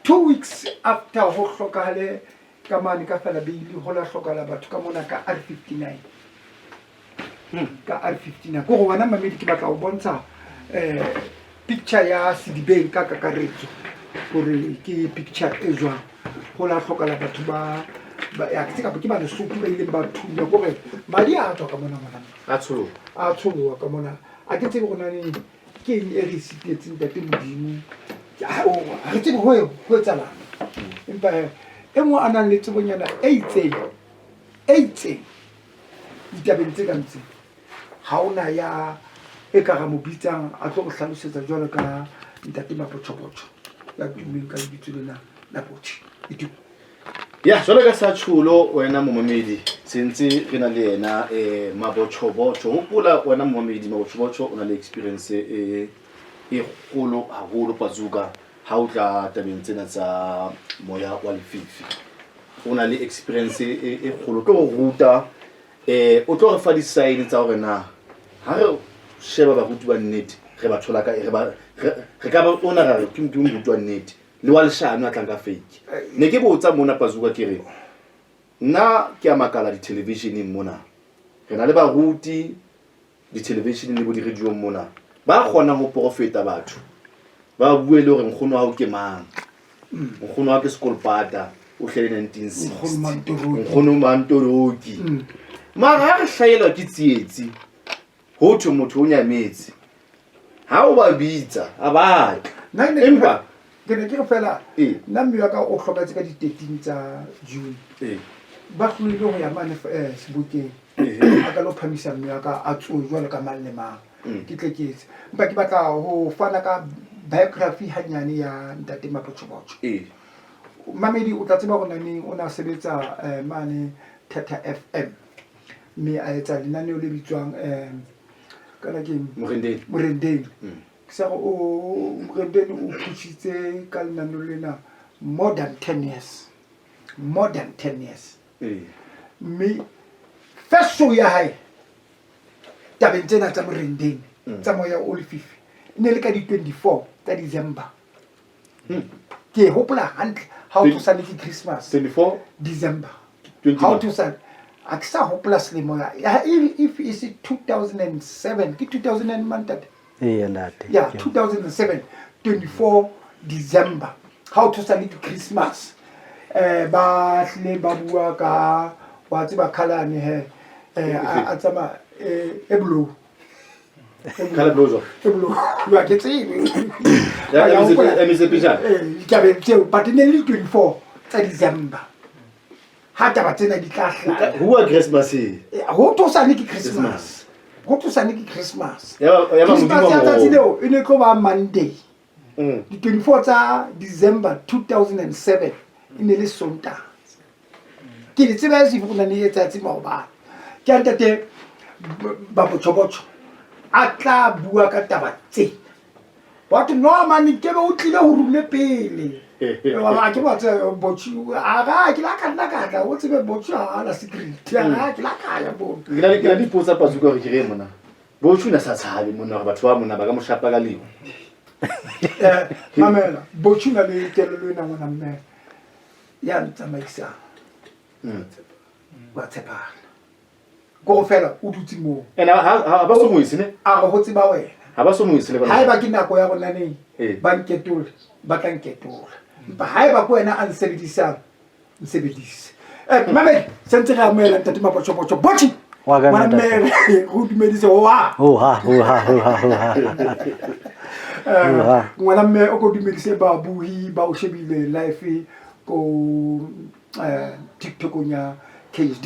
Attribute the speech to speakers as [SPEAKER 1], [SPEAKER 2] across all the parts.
[SPEAKER 1] 2 weeks after ho hlokahale ka mane ka fela beili ho la hlokala batho ka mona ka R59 ka R59 go bona mamedi ke batla o bontsha picture ya Sidibeng ka kakaretso gore ke picture e jwang go la hlokala batho ba ya ke ka ba Lesotho ba ile ba thunya gore madi a tswa ka mona a tsholo ka mona a ke tsebe gona ne ke e re sitetseng tate modimo ha re tsebe ho tsala empa e mo ana le tsebonyana e itseng ditabeng tse kantse ha ona ya e ka ga mo bitsang a tlo go hlalosetsa jwalo ka ntate Mapotjhopotjho ya tumeng ka lebitso lena la Botjhi
[SPEAKER 2] ya jwalo ka sa tshulo wena momamedi sentse re na le yena Mapotjhopotjho hopola wena momamedi Mapotjhopotjho o na le experience e kgolo haholo Pazuka ha o tla tabeng tsena tsa moya wa lefifi o na le experience e kgolo ke go ruta o tlo re fa di sign tsa hore na ha re sheba ba ruti ba nnete re ba thola ka re ka ba ona ra ke motho ruti wa nnete le wa leshano a tlang ka fake ne ke botsa mona Pazuka ke re nna ke a makala di televisioneng mona re na le ba ruti di television le bo di radio mona ba kgona ho profeta batho ba bue le hore nkgono wa ho ke mang nkgono wa ke Skolpata o hlele 1960 nkgono Mantoroki mara ha re hlahela ke tsietsi ho thwe motho o nyametse ha o ba bitsa a batla empa
[SPEAKER 1] ke ne ke re fela nna mme wa ka o hlokatse ka di 13 tsa June ba hlolile ho ya mane Sebokeng a ka lo phamisa mme wa ka a tsoe jwalo ka mang le mang ke tleketse empa ke batla ho fana ka biography hanyane ya ntate Mapotjhopotjho mamedi o tla tseba go nane o na sebetsa mane Theta FM mme a etsa lenaneo le bitswang kana ke Morendeng ke sa o Morendeng o pushitse ka lenaneo lena more than 10 years mme first show ya hae tabeng tsena tsa Morendeng tsa moya o lefifi ne le ka di 24 tsa December ke hopola hantle how to sane ke Christmas
[SPEAKER 2] 24
[SPEAKER 1] December how to sane aksa hopola selemo ya if is it 2007 ke 2000 month yeah 2007 24 December how to sane ke Christmas ba hle ba bua ka wa tseba khalane he a tsama eblo
[SPEAKER 2] khala blozo
[SPEAKER 1] eblo wa ke tsebe
[SPEAKER 2] ya emise picture
[SPEAKER 1] ke tsebe but ne le 24 tsa December hata ba tsena di tla hla
[SPEAKER 2] huwa Christmas
[SPEAKER 1] ho to sane ke Christmas
[SPEAKER 2] ya ba modimo
[SPEAKER 1] ya tsatsileo e ne tlo ba Monday di 24 tsa December 2007 e ne le Sontaga ke le tseba se bona ne etsa tsi maoba ke ntate Mapotjhopotjho a tla bua ka taba tse batho no mane ke be o tlile ho rule pele wa ke batla Botjhi aga ke la ka nna ka tla o tsebe Botjhi a la secret aga ke la ka ya bo
[SPEAKER 2] ke la di potsa Pazuka re kire mona Botjhi na sa tshabe mona ga batho ba mona ba ka mo shapa ka leo
[SPEAKER 1] mamela Botjhi na le kelelo ena mona mme ya ntsamaisa wa tsepana go fela o dutse mo
[SPEAKER 2] ena ha ba so moise ne
[SPEAKER 1] a go tseba wena
[SPEAKER 2] ha ba so moise le
[SPEAKER 1] ha ba ke nako ya bona ne ba nketola ba tla nketola mpa ha ba ko wena a nsebedisa mamedi sentse ga moela ntate Mapotjhopotjho Botjhi wa mme go dumedise wa ngwana mme o go dumedise ba buhi ba o shebile live ko TikTok nya KD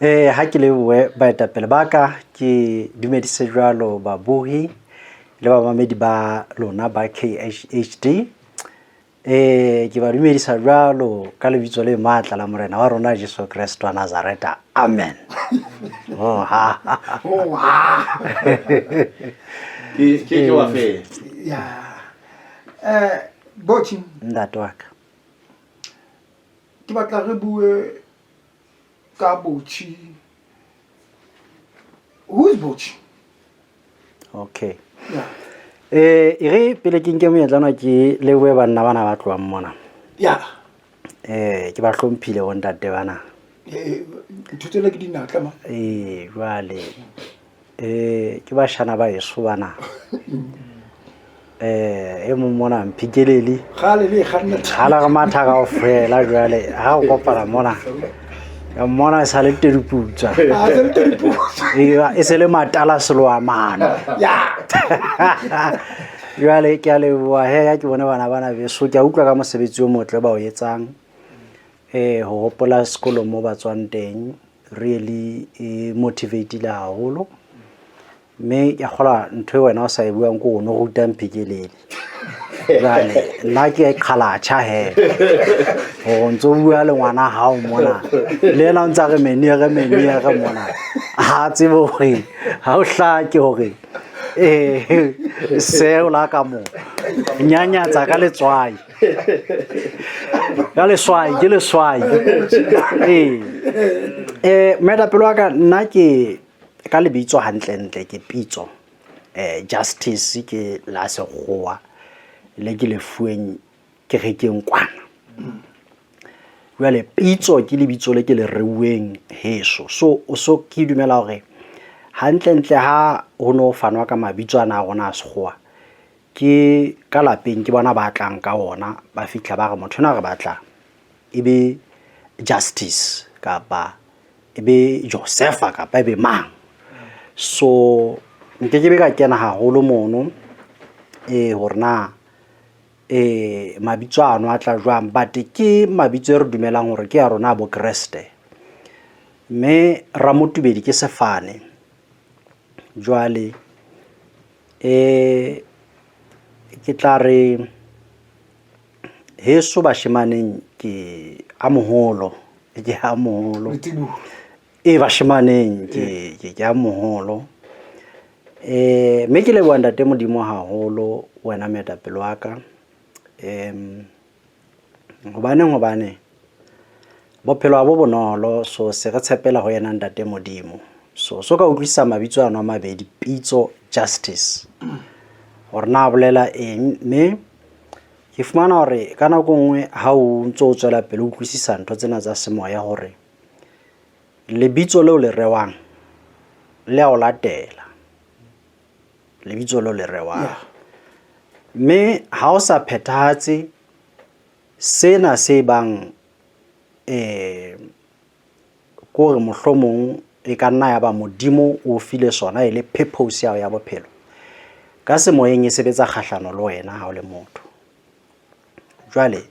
[SPEAKER 3] ha ke le bue baetapele ba ka ke dumedise jwalo ba buhi le ba mamedi ba lona ba KHD ke ba dumedisa jwalo ka lebitso le matla la morena wa rona Jesu Kristo wa Nazareta amen
[SPEAKER 2] ke wa fe
[SPEAKER 1] ya Botjhi
[SPEAKER 3] ntate wa ka
[SPEAKER 1] ke batla re bue ka Botjhi. Who is Botjhi?
[SPEAKER 3] Okay.
[SPEAKER 1] Yeah.
[SPEAKER 3] e re pele ke nke moetlana ke leboe banna bana ba tloang mona
[SPEAKER 1] ya
[SPEAKER 3] ke ba hlomphile go ntate bana
[SPEAKER 1] ntho tsela ke dinatla ma
[SPEAKER 3] jwale ke ba shana ba eso bana e mo mona mphikeleli
[SPEAKER 1] gale le ganna
[SPEAKER 3] hala ga matha ga o fela jwale ha o kopana mona ya mona e sale teriputsa e se le matala selo a mano
[SPEAKER 1] ya
[SPEAKER 3] jwale ke a leboa he ya ke bone bana beso ke a utlwa ka mosebetsi o motle ba o etsang ho hopola sekolo mo ba tswang teng really motivated haholo me ke gola ntwe wena o sa e buang ko no go ruta mphikelele jwale nna ke khalacha he ho ntso bua le ngwana hao mona le ena ntsa re meni ga mona ha tsebo hore ha o hla ke hore se o la ka mo nyanya tsa ka letswai ke leswai meta pelo ka nna ke ka lebitso hantle ke pitso justice ke la sekgowa le ke le fueng ke rekeng kwana jwale pitso ke lebitso le ke le reuweng heso so ke dumela hore hantle ha ho no fanwa ka mabitso ana gona a sekgowa ke ka lapeng ke bona ba tlang ka ona ba fitla ba re motho na re batla ebe justice kapa ebe Josepha kapa ebe mang so nke ke be ka kena haholo mono hore na mabitso ano a tla jwang but ke mabitso re dumelang hore ke ya rona bo Kreste me Ramotubedi ke sefane jwale ke tla re heso bashimaneng ke a moholo bashimaneng ke a moholo me ke le bua ntate Modimo haholo wena moetapele wa ka hobane bophelo a bo bonolo so se re tshepela ho yena ntate Modimo so ka utlwisa mabitso ano a mabedi pitso justice hore na bolela eng me ke fumana hore ka nako nngwe ha o ntse o tswela pele o utlwisisa ntho tsena tsa semoya hore lebitso leo le rewang le a o latela lebitso leo le rewang me ha o sa phethahatse sena se bang kore mohlomong e ka nna ya ba Modimo o file sona ile purpose ya bophelo ka semoyeng e sebetsa kgahlano le wena ha o le motho jwale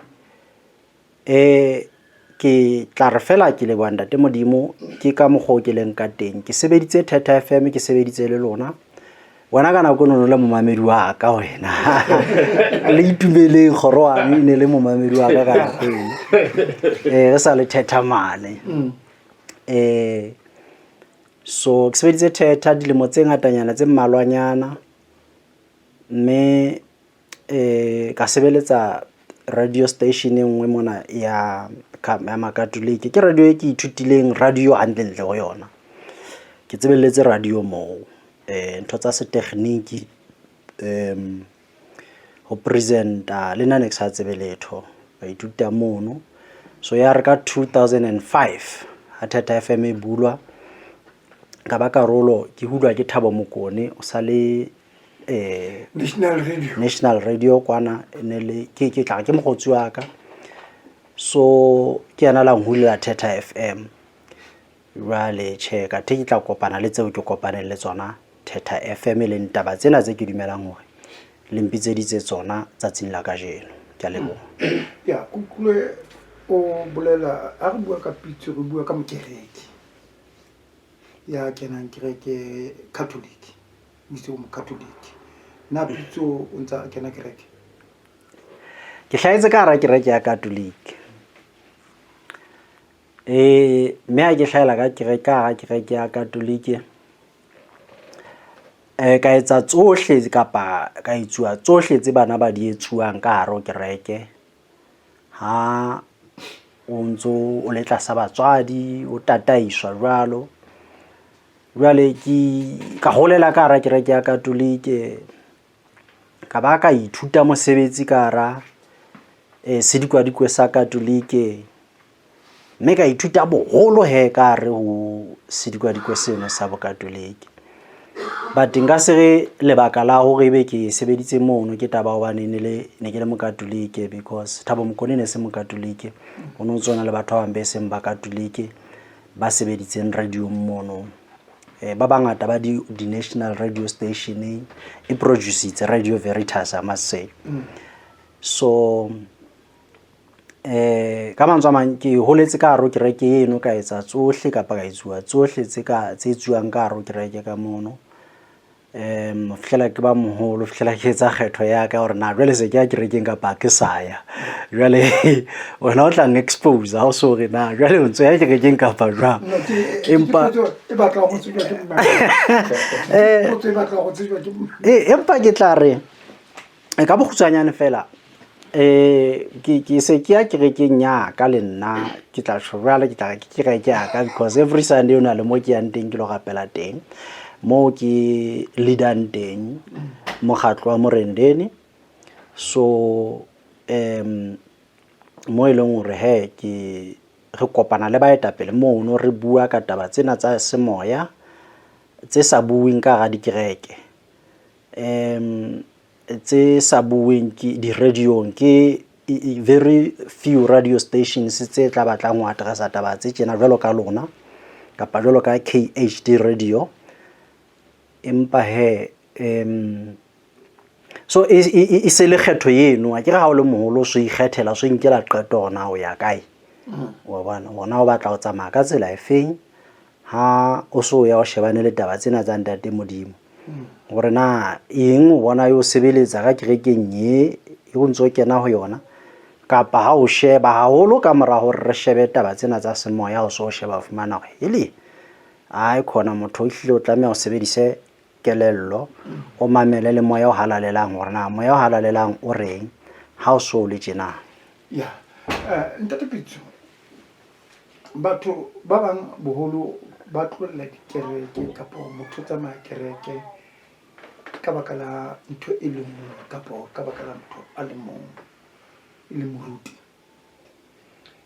[SPEAKER 3] ke tla re fela ke le bua ntate Modimo ke ka mogho ke leng ka teng ke sebeditse Theta FM ke sebeditse le lona wena kana go no le momamedi wa ka wena le itumeleng goroane ne le momamedi wa ka ka teng re sa le Theta mane so ke sebeditse Theta dilemo tse ngatanyana tse mmalwanyana me ka sebeletsa radio station engwe mona ya Makatoliki ke radio e ke ithutileng radio hantle go yona ke tsebeletse radio mo ntho tsa se tekniki ho presenta le nna ne ke sa tsebeletho ba ithuta mono so ya re ka 2005 ha Theta FM e bulwa ka ba karolo ke hulwa ke Thabo Mokone o sa le National Radio kwana ne le ke tla ke mogotsi wa ka so ke yana la nghulela Theta FM rale cheka ke tla kopana le tseo ke kopaneng le tsona Theta FM le ntaba tsena tse ke dumelang hore le mpitseditse tsona tsatsing la ka jeno ke a leboha
[SPEAKER 1] ya kukulwe o bolela a re bua ka pitso re bua ka mokereki ya kenang kereke Catholic motho mo Catholic na pitso o ntsa kena kereke
[SPEAKER 3] ke hlaetse ka ra kereke ya Catholic me a ke hlaela ka kereke ya Catholic ka etsa tsohle kapa ka itsuwa tsohle tse bana ba di etsuwang ka haro kereke ha o ntso o letla sa batswadi o tataiswa jwale ke ka holela ka hara kereke ya Catholic ka ba ka ithuta mosebetsi ka ra sedikwadikwe sa Katolike, mme ka ithuta boholo he ka re ho sedikwadikwe seno sa Bokatolike. But nka se re lebaka la hore ebe ke sebeditse mono ke taba hobane ne ke le Mokatolike, because Thabo Mokone ne se Mokatolike, ho no tsona le batho ba bang seng ba Katolike ba sebeditseng radio mono. Ba bangata ba di national radio station e produced Radio Veritas, I must say. So ka mantswe a mang ke holetse ka hare ho kereke eno ka etsa tsohle kapa ka etsuwa tsohle tse etsuwang ka hare ho kereke ka mono. Fihlela ke ba moholo, fihlela ke etsa kgetho ya ka hore na jwale se ke ya kerekeng kapa ke saya. Jwale wena o tla expose ha o so re na jwale o ntse ya kerekeng kapa jwang. Empa empa ke tla re ka bokgutsanyane fela ke se ke ya kerekeng ya ka le nna ke tla shobala ke tla ke kereke ya ka, because every Sunday ona le mo ke yang teng ke lo rapela teng, mo ke leadang teng mokgatlo wa Morendeni. So mo e leng hore he ke re kopana le baetapele mono re bua ka taba tsena tsa semoya tse sa buweng ka ga dikereke, tse sa buweng ke di radio, ke very few radio stations tse tla batlang ho addressa taba tse tjena jwalo ka lona kapa jwalo ka KHD radio. Empa he so e se le kgetho yeno, a ke re ha o le moholo so ikgethela so inkela qeto ona ho ya kae, wa bona ona o batla ho tsamaya ka tsela e feng ha o so ya o shebane le taba tsena tsa Ntate Modimo, gore na eng o bona yo sebeletsa ka kerekeng ye o ntse o kena ho yona, kapa ha o sheba haholo ka mora hore re shebe taba tsena tsa semoya o so sheba o fumana hore ele ai khona motho o hlile o tlameha ho sebedise kelello o mamele le moya o halalelang hore na moya o halalelang o reng ha o so le tjena.
[SPEAKER 1] Ya Ntate Pitso, batho ba bang boholo ba tlolla dikereke kapa motho tsamaya kereke ka baka la ntho e le nngwe kapa ka baka la motho a le mong e le moruti.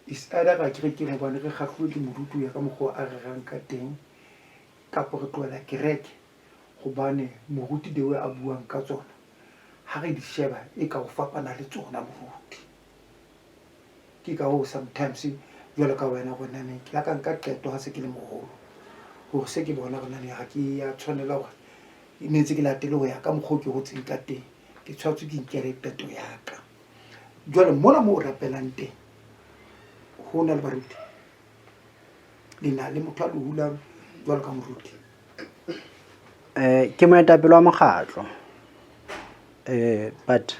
[SPEAKER 1] Is either ba kerekeng hobane re kgahlwe ke moruti ya ka mokgwa a rerang ka teng, kapa re tlohela kereke hobane moruti dewe a buang ka tsona ha re di sheba e ka o fapana le tsona moruti. Ke ka ho sometimes jwalo ka wena bona ne ke la ka nka qeto ha se ke le moholo hore se ke bona bona ne ha ke ya tshwanela hore ne ntse ke latele ho ya ka mokgwa ke hotseng ka teng, ke tshwatse ke nkele qeto ya ka. Jwale mona mo rapelang teng ho na le baruti, le na le motho a le hulang jwalo ka moruti.
[SPEAKER 3] Ke moetapele wa mokgatlo, but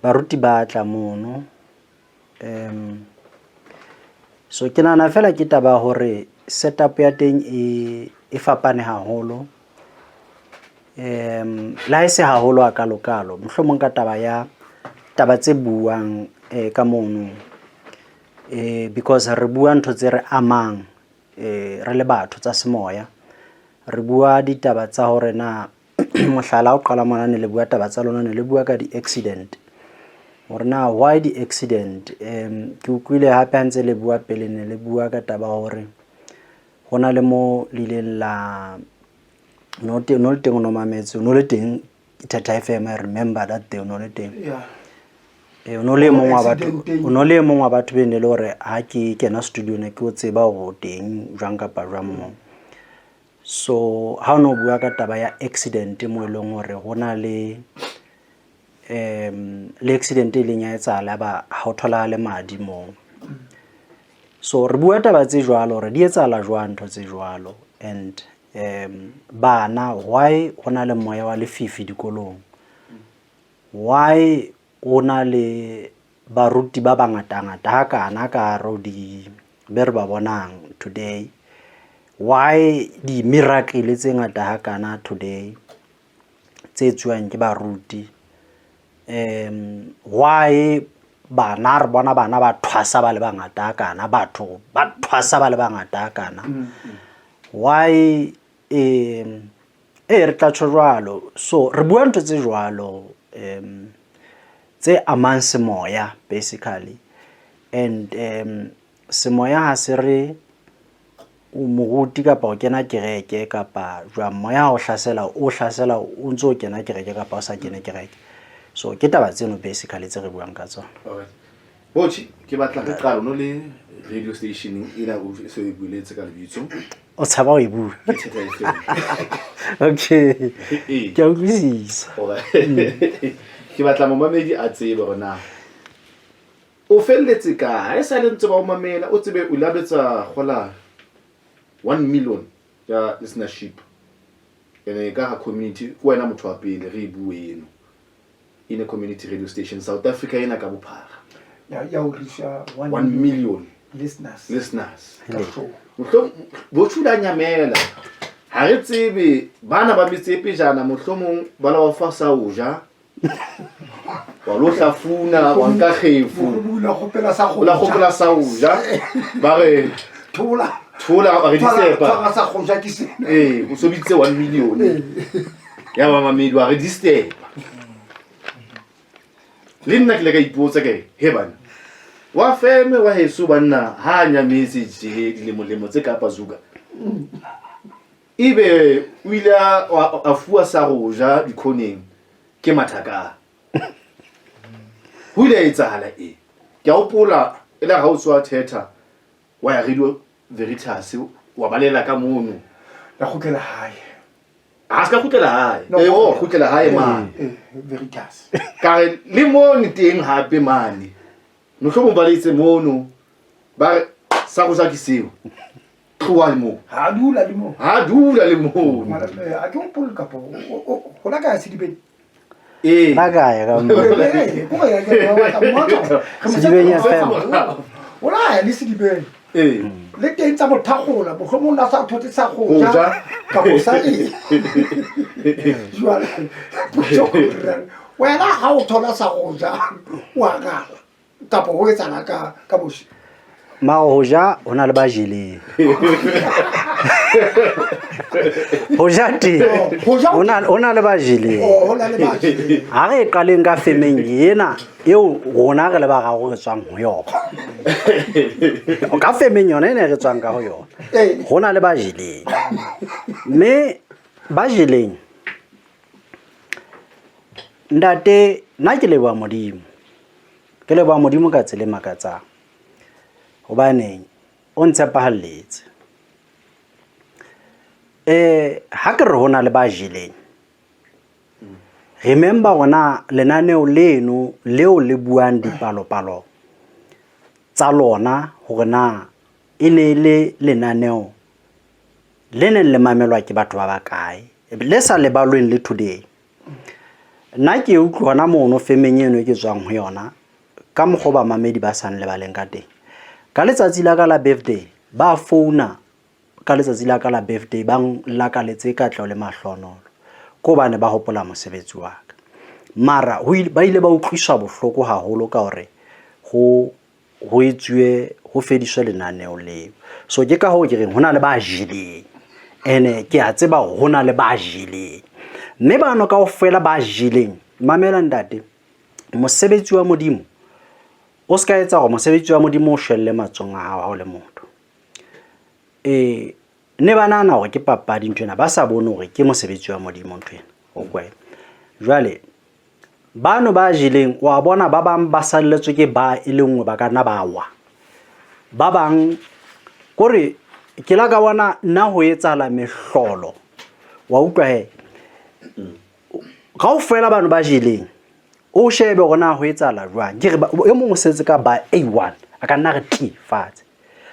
[SPEAKER 3] baruti ba tla mono. So ke nahana fela ke taba hore setup ya teng e fapane haholo, la se haholo a kalokalo mohlomong ka taba tse buang ka mono, because re bua ntho tse re amang re le batho tsa semoya. Re bua ditaba tsa hore na mohlala o qala mona ne le bua taba tsa lona, ne le bua ka di accident hore na why di accident. Ke utlwile hape ha ntse le bua pele ne le bua ka taba hore hona le mo le ileng la no le teng no mametse no le teng Ithatha FM. I remember that day no le teng, no le mong wa batho be ne le hore ha ke kena studio ne ke o tseba ho teng jwang kapa jwang mo. So ha o no bua ka taba ya accident mo eleng hore hona le accident e leng ya etsahala ba ha o thola le madi mo. So re bua taba tse jwalo hore di etsahala jwang ntho tse jwalo, and bana why hona le moya wa lefifi dikolong, why hona le baruti ba bangata ha kana ka ro di be re ba bonang today, why di miracle tse ngata ha kana today tse tswang ke baruti, why bana re bona bana ba thwasa ba le bangata kana, batho ba thwasa ba le bangata kana, why re tla tshwaralo. So re bua ntho tse jwalo tse amang semoya basically, and semoya ha se re o moruti kapa o kena kereke kapa jwang, moya o hlasela o ntso o kena kereke kapa o sa kene kereke. So ke taba tseno basically tse re buang ka tsona.
[SPEAKER 2] Alright. Botjhi ke batla re qala no le radio station ina o se e buletse ka lebitso.
[SPEAKER 3] O tshaba o e bua. Okay. Ke a utlwisisa.
[SPEAKER 2] Ke batla momamedi a tsebe hore na o felletse ka e sa le ntse ba o mamela o tsebe o labetsa gola 1 million ya listenership ene ka ha community ko wena motho wa pele re bue eno in a community radio station South Africa ena ka bophara
[SPEAKER 1] ya o risha
[SPEAKER 2] 1 million
[SPEAKER 1] listeners
[SPEAKER 2] mohlomong bo tshula nyamela ha re tsebe bana ba metsepe jana mohlomong ba la wa fa sa o ja wa lo hlafuna wa nka kgefu
[SPEAKER 1] la khopela
[SPEAKER 2] sa o ja ba re thola ba re disepa
[SPEAKER 1] sa go ja ke se
[SPEAKER 2] o so bitse 1 million ya ba mamedi wa re disepa le nna ke le ka ipotsa ke he bana wa feme wa heso banna ha nya message he dilemo tse ka pazuka ibe o ile a fuwa sa go ja dikhoneng ke mathaka ho ile etsahala ke a hopola e la ha o tswa theta wa ya Radio Veritas wa balela ka mono
[SPEAKER 1] la khokela hae
[SPEAKER 2] a ska khutela hae o khutela hae man
[SPEAKER 1] Veritas
[SPEAKER 2] ka le moni teng hape mane no hlomo ba letse mono ba sa go sa kiseo tloa mo
[SPEAKER 1] ha dula le mo
[SPEAKER 2] a
[SPEAKER 1] ke o pol kapo ho la ka se dibe
[SPEAKER 3] la kaya ka mo
[SPEAKER 1] ko ya ke wa ta mo
[SPEAKER 3] Sedibeng FM.
[SPEAKER 1] o la ya le se dibe le teng tsa bothagola bohlomong la sa thotse sa go ja ka bo sa jwale wena ha o thola sa go ja wa ga kapo ho etsana ka boshi
[SPEAKER 3] ma ho ja hona le ba jeleng ho ja te hona le ba jeleng ha re qaleng ka femeng ena eo rona re le ba gago re tswang ho yona o ka femeng yona ene re tswang ka ho yona hona le ba jeleng me ba jeleng ndate na ke leboha modimo ka tsele makatsang hobane o ntshepahalletse ha ke re hona le ba jeleng remember gona lenaneo leno leo le buang dipalopalo tsa lona hore na e ne le lenaneo le neng le mamelwa ke batho ba bakae le sa le balweng le today nna ke utlwa hona mono femeng eno ke tswang ho yona ka mokgo ba mamedi ba san le baleng ka teng ka letsatsi la ka la birthday ba founa ka letsatsi la ka la birthday ba lakaletse ka tlo le mahlonolo ko bane ba hopola mosebetsi wa ka mara ba ile ba utlwiswa bohloko haholo ka hore ho etswe ho fediswe lenaneo leo so ke ka ho ke reng hona le ba jeleng ene ke a tseba hona le ba jeleng mme bano kaofela ba jeleng mamela ntate mosebetsi wa modimo o ska etsa go mosebetsi wa modimo o shelle matsong a hao le motho ne banana gore ke papadi ntwena ba sa bone gore ke mosebetsi wa modimo ntwena o kwena jwale bano ba jeleng wa bona ba bang ba salletswe ke ba e lengwe ba kana ba wa ba bang kore ke la ka bona nna ho etsahala mehlolo wa utlwa he kaofela bano ba jeleng o shebe gona ho etsahala jwang ke re e mongwe setse ka ba A1 a ka nna re tifatse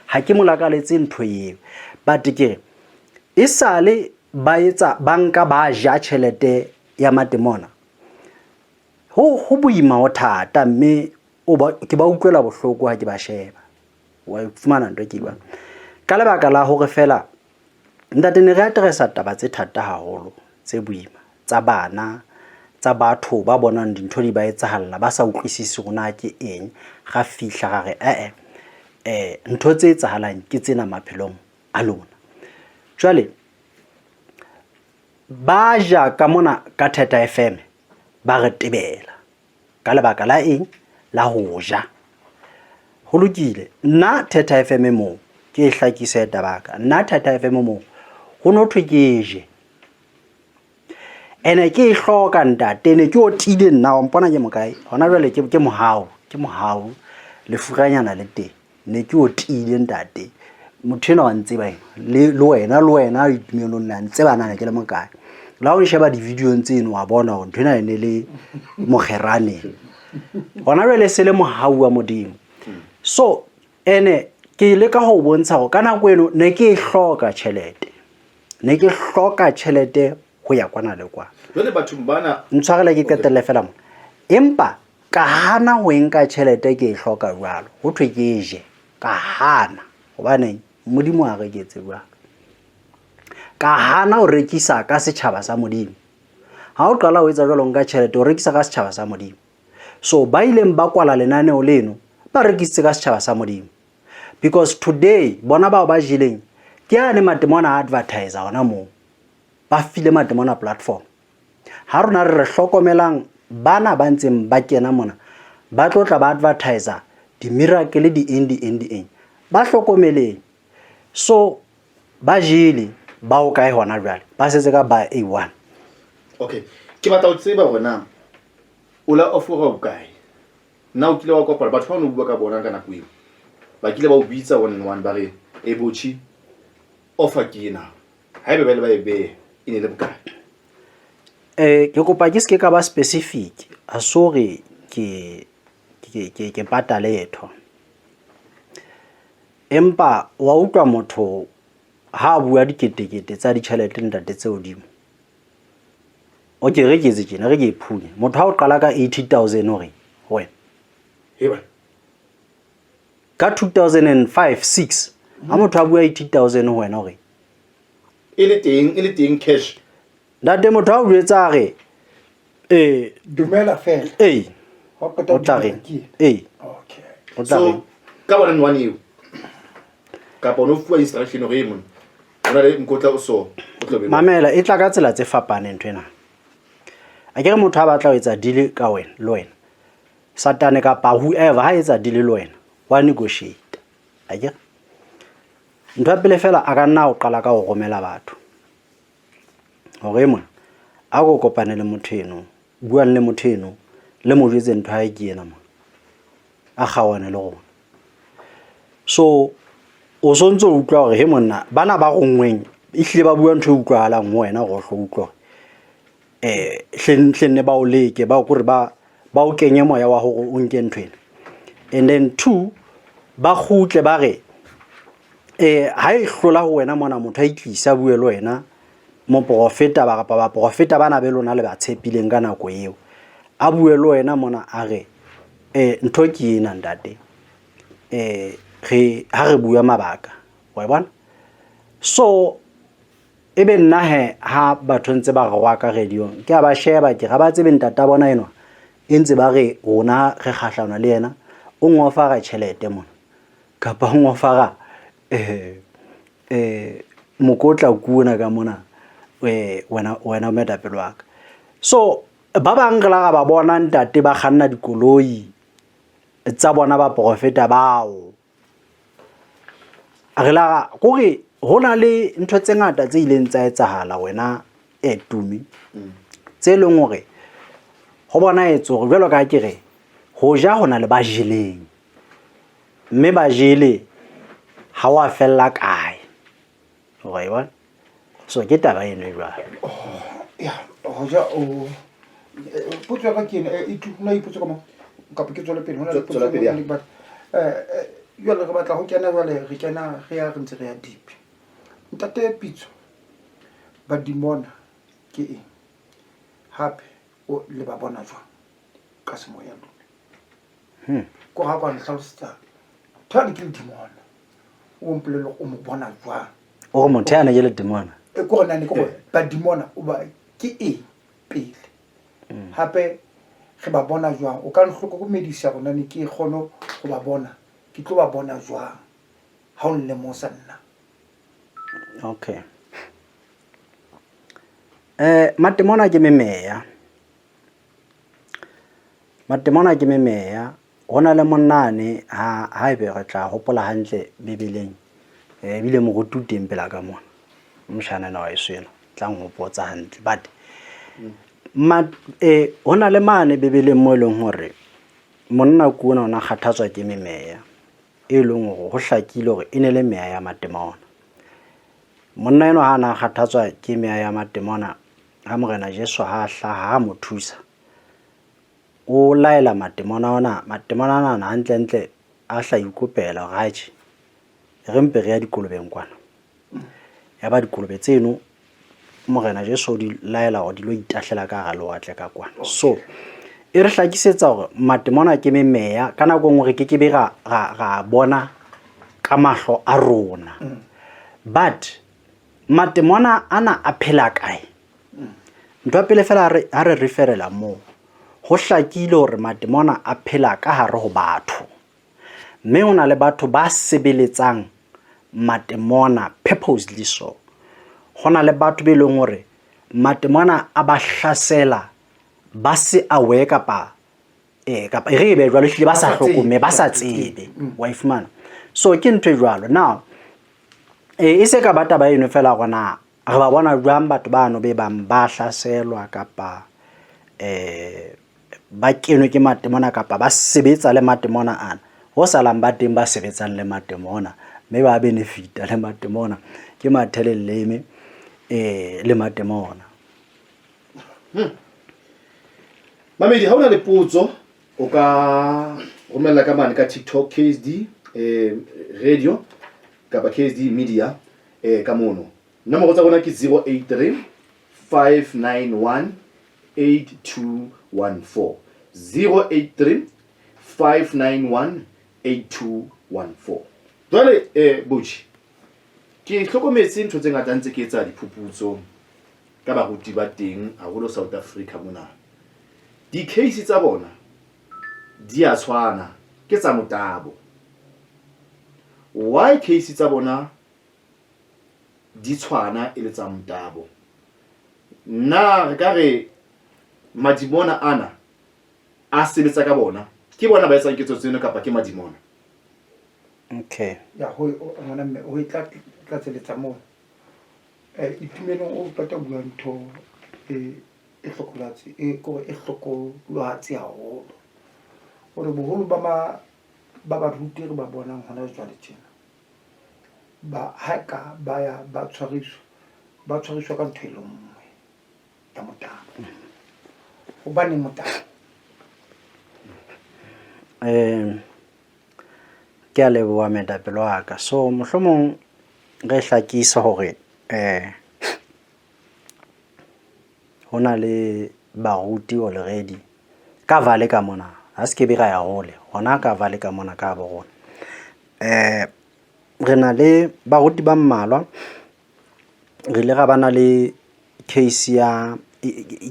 [SPEAKER 3] ha ke molakaletse ntho eo but ke e sale ba etsa banka ba ja tšhelete ya matemona ho boima ho thata mme ke ba utlwela bohloko ha ke ba sheba wa fumana ntwe ke ba ka lebaka la hore fela ntate ne re addressa taba tse thata haholo tse boima tsa bana tsa batho ba bonang dintho di ba etsahalla ba sa utlwisisi rona ke eng ga fihla ga re ntho tse etsahalang ke tsena maphelong a lona jwale ba ja ka mona ka Theta FM ba re tebela ka lebaka la eng la ho ja ho lokile nna Theta FM mo ke e hlakise tabaka nna Theta FM mo ho no thwe ke je ene ke hloka ntate ne ke o tile nna o mpona ke mokae hona jwale ke mohau le furanyana le teng ne ke o tile ntate motho ena wa ntseba le wena itumelong la ntseba nana ke le mokae la o sheba di video tseno wa bona ho ntho ena ene le mogherane hona jwale se le mohau wa modimo so ene ke ile ka ho bontsha go kana kweno ne ke hloka tšhelete ho ya kwana le kwa
[SPEAKER 2] jwale batho bana
[SPEAKER 3] ntshwarele ke qetelle fela mo empa ka hana ho enka tšhelete ke e hloka jwalo ho thwe ke je ka hana hobane modimo a re ke etse jwalo ka hana ho rekisa ka setjhaba sa modimo ha o qala ho etsa jwalo nka tšhelete o rekisa ka setjhaba sa modimo so ba ileng ba kwala lenaneo leno ba rekisitse ka setjhaba sa modimo because today bona bao ba jileng ke ane matemona advertiser hona mo ba file matemona platform ha rona re hlokomelang bana ba ntseng ba kena mona ba tlotla ba advertiser di miracle di eng ba hlokomeleng so ba jile ba o kae hona jwale ba setse ka ba A1
[SPEAKER 2] okay ke batla o tseba bona o la offer o kae nna o kile wa kopana batho ba no bua ka bona ka nako eo ba kile ba o bitsa one ba re e botchi offer ke ena ha ebe ba le ba e be ine le bokae
[SPEAKER 3] ke kopa ke se ka ba specific a sorry ke pata letho empa wa utlwa motho ha bua diketekete tsa ditšhelete ntate tse hodimo okay re ke tsena re ke iphunye motho ha o qala ka 80,000 hore wena
[SPEAKER 2] heba
[SPEAKER 3] ka 2005-6 ha motho a bua 80,000 ho wena hore
[SPEAKER 2] e le teng cash
[SPEAKER 3] ntate motho ha o jwetsa re
[SPEAKER 1] dumela fela
[SPEAKER 3] o tla re
[SPEAKER 1] okay
[SPEAKER 3] o tla re
[SPEAKER 2] so ka bona nwane eo ka bona o fuwa instruction hore mo ona le nkotla o so o tlobe
[SPEAKER 3] mamela e tla ka tsela tse fapaneng ntwena a ke re motho a batla ho etsa deal ka wena le wena satane kapa whoever ha etsa deal le wena wa negotiate a ke ntwa pele fela a ka nna o qala ka ho romela batho hore mona a go kopane le motho eno buang le motho eno le mo jwetse ntho ha e ke ena mona a kgawane le gona so o sontso o utlwa hore he monna bana ba gongweng ehlile ba bua ntho e utlwahalang ho wena go hlo utlwa hlenne ba o leke ba gore ba o kenye moya wa hore o nke nthwena and then two ba khutle ba re ha e hlola ho wena mona motho a itlisa bue le wena mo profeta ba kapa ba profeta bana be lona le ba tshepileng ka nako eo a bue le wena mona a re ntho ke ena ntate ha re bua mabaka wa bona so ebe nna ha batho ntse ba rwa ka radio ke a ba sheba ke ga ba tsebe ntata bona eno e ntse ba re rona re kgahlana le yena o ngofara tšhelete mona kapa o ngofara mokotla kuona ka mona wena metapelo wa ka so ba bang re la ga ba bona ntate ba kganna dikoloi tsa bona ba profeta bao re la gore hona le ntho tse ngata tse ileng tsa etsahala wena tumi tse leng hore ho bona etso gore jwalo ka ke re ho ja hona le ba jeleng mme ba jele ha wa fella kae wa bona so ke taba eno jwalo
[SPEAKER 1] ya ho ja o potso ka ke e tuna ipotso ka mo ka ke tsole pele hona le potso ya ba yo le batla ho kena jwale re kena re ya re ntse re ya deep ntate pitso ba dimona ke eng hape o le ba bona jwa ka se moya lona ko ha ba ntlhalosetsa thani ke dimona o mpolelo o mo bona jwa
[SPEAKER 3] o motho ana je le dimona
[SPEAKER 1] e ko nane ko ba dimona o ba ke eng pele hape ge ba bona jwa o ka nhloko go medisa gona ne ke kgono go ba bona ke tlo ba bona jwa ha o le mo sanna
[SPEAKER 3] okay matemona ke memeya matemona ke memeya hona le monane ha ebe re tla hopola hantle bibeleng bile moruti teng pela ka mona mshana na wa iswena tlang ho potsa hantle but hona le mane bibeleng mo eleng hore monna ku ona kgathatswa ke memeya e leng hore ho hlakile hore ene le meya ya matemona monna eno ha na kgathatswa ke meya ya matemona ha morena Jesu ha mo thusa o laela matemona ona na hantle a hla ikopela gaje re mpe re ya dikolobeng kwana ya ba dikolobe tseno morena Jesu di laela o di lo itahlela ka ga lewatle ka kwana so e re hlakisetsa hore matemona ke memeya kana go ngwe ke be ga bona ka mahlo a rona but matemona ana a phela kae ntwa pele fela ha re referela mo ho hlakile hore matemona a phela ka hare ho batho mme hona le batho ba sebeletsang matemona purposely so hona le batho be leng hore matemona a ba hlasela ba se aware kapa re be jwalo hlile ba sa hlokomele ba sa tsebe wa ifumana so ke ntwe jwalo now e se ka bata ba eno fela gona re ba bona jwang batho ba no be ba hlaselwa kapa ba kenwe ke matemona kapa ba sebetsa le matemona ana ho salang ba teng ba sebetsang le matemona mme ba benefita le matemona ke matheleleme le matemona
[SPEAKER 2] Mamedi ha ona le potso o ka romella ka mane ka TikTok KSD radio kapa KSD media ka mono nomoro tsa rona ke 083 591 8214 083 591 8214 Jwale Butchi ke hlokometse ntho tse ngata ntse ke etsa diphuputso ka baruti ba teng haholo South Africa mona di case tsa bona di a tshwana ke tsa motabo why case tsa bona di tshwana e le tsa motabo na re ka re madimona ana a sebetsa ka bona ke bona ba etsang ketso tseno kapa ke madimona
[SPEAKER 3] okay
[SPEAKER 1] ya ho ngwana mme o itla tseletsa mo itumelong o pata bua ntho e hlokolatsi ko e hlokolatsi haholo hore boholo ba baruti re ba bonang hona jwale tjena ba haka ba ya ba tshwariswa ka ntho e le nngwe ya motabo hobane motabo
[SPEAKER 3] ke a leboha metapelo wa ka so mohlomong re hlakisa hore hona le baruti already ka vale ka mona ha se ke be ga ya hole hona ka vale ka mona ka bo rona re na le baruti ba mmalwa re le ga bana le case ya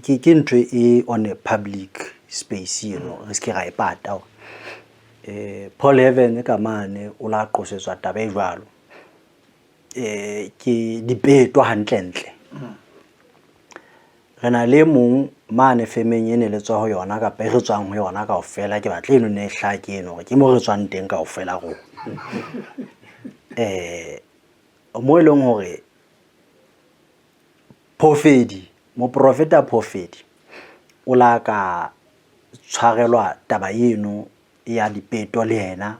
[SPEAKER 3] ke ntwe e on a public space re se ke ga ipata Paul Heaven ka mane o la qosetswa taba e jwalo ke dipeto hantle re na le mong mane femeng ene le tswa ho yona kapa re tswang ho yona kaofela ke batla eno ne hlake eno ke mo re tswang teng kaofela go mo eleng hore moprofeta Phofedi o la ka tshwarelwa taba eno ya dipeto le yena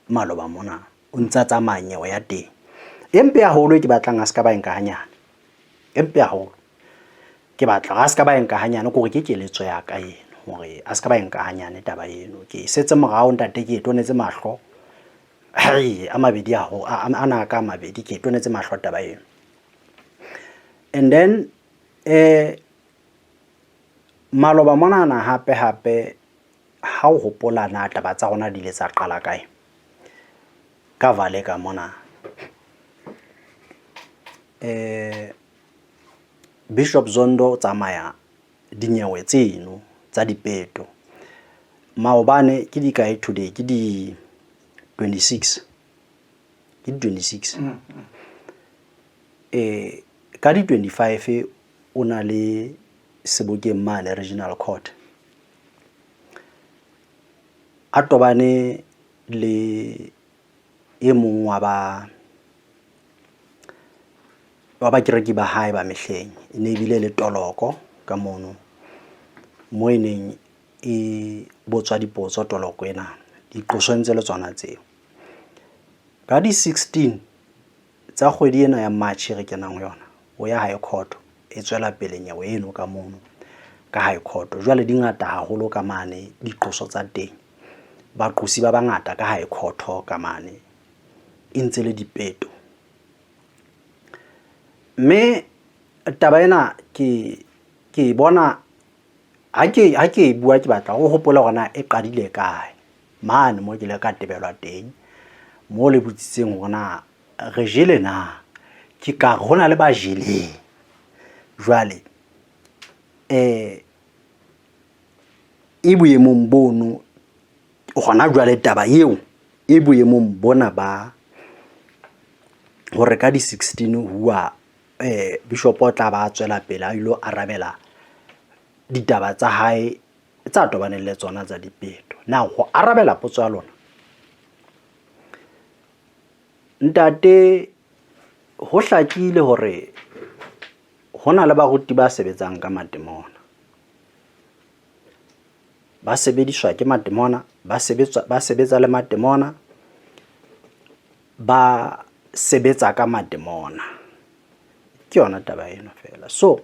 [SPEAKER 3] maloba mona o ntsa tsamanyeho ya teng empe ya holo ke batlang a se ka ba enka hanyane empe ya holo ke batla ga se ka ba enka hanyane gore ke keletso ya ka eno hore a se ka ba enka hanyane taba eno ke setse morao ntate ke tonetse mahlo a mabedi ana ka mabedi ke tonetse mahlo taba eno and then maloba mona na hape ha o hopola na taba tsa rona di le tsa qala kae ka vale ka mona Bishop Zondo tsamaya dinyewe tseno tsa dipeto maobane ke di kae today ke di 26 ka di 25 o na le Sebokeng mane regional court a tobane le e mong wa ba kereki ba hae ba mehleng e ne bile le toloko ka mono mo eneng e botswa dipotso toloko ena di qosontse le tsona tseo ka di 16 tsa kgwedi ena ya March re kenang yona o ya high court e tswela pele nyewe eno ka mono ka high court jwale di ngata haholo ka mane diqoso tsa teng ba qosi ba bangata ka high court ka mane e ntse le dipeto me taba ena ke bona ha ke bua ke batla go hopola gona e qadile kae mane mo ke le ka tebelwa teng mo le butsitseng gona re jele na ke ka gona le ba jele jwale e boemong bono gona jwale taba eo e boemong bona ba hore ka di 16 huwa Bishop o tla ba tswela pele a ilo arabela ditaba tsa hae tsa tobaneng le tsona tsa dipeto na go arabela potso ya lona ntate ho hlakile hore hona le baruti ba sebetsang ka matemona ba sebediswa ke matemona ba sebetsa le matemona ba sebetsa ka matemona ke yona taba eno fela so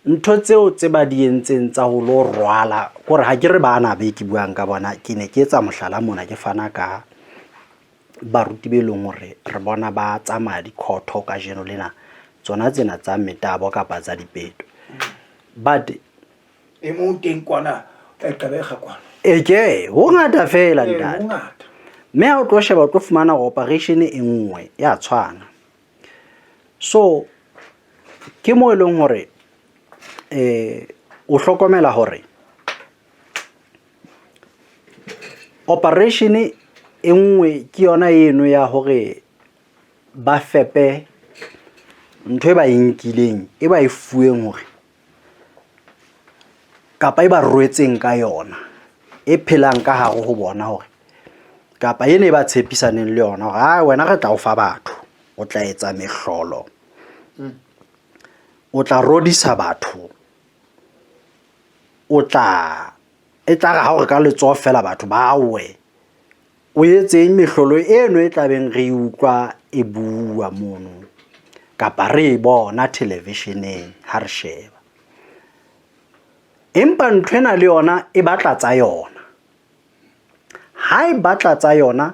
[SPEAKER 3] ntho tseo tse ba di entseng tsa ho lo rwala gore ha ke re bana be ke buang ka bona ke ne ke etsa mohlala mona ke fana ka baruti be leng hore re bona ba tsamaya dikhotho ka jeno lena tsona tsena tsa metabo kapa tsa dipeto but
[SPEAKER 1] e mo teng kwana e qabega kwana
[SPEAKER 3] ke ho ngata fela
[SPEAKER 1] ho
[SPEAKER 3] ntate
[SPEAKER 1] ngata
[SPEAKER 3] me a o tlo sheba o tlo fumana operation e nngwe ya tshwana so ke mo eleng hore o hlokomela hore operation e nngwe ke yona eno ya hore ba fepe ntho e ba inkileng e ba e fueng hore kapa e ba roetseng ka yona e phelang ka hare ho bona hore kapa ene ba tshepisaneng le yona hore ha wena re tla o fa batho o tla etsa mehlolo o tla rodisa batho o tla etla ga hore ka letsoho fela batho ba we o etseng mehlolo eno e tlabeng re utlwa e bua mono kapa re bona televisioneng ha re sheba empa nthwena le yona e batla tsa yona ha e batla tsa yona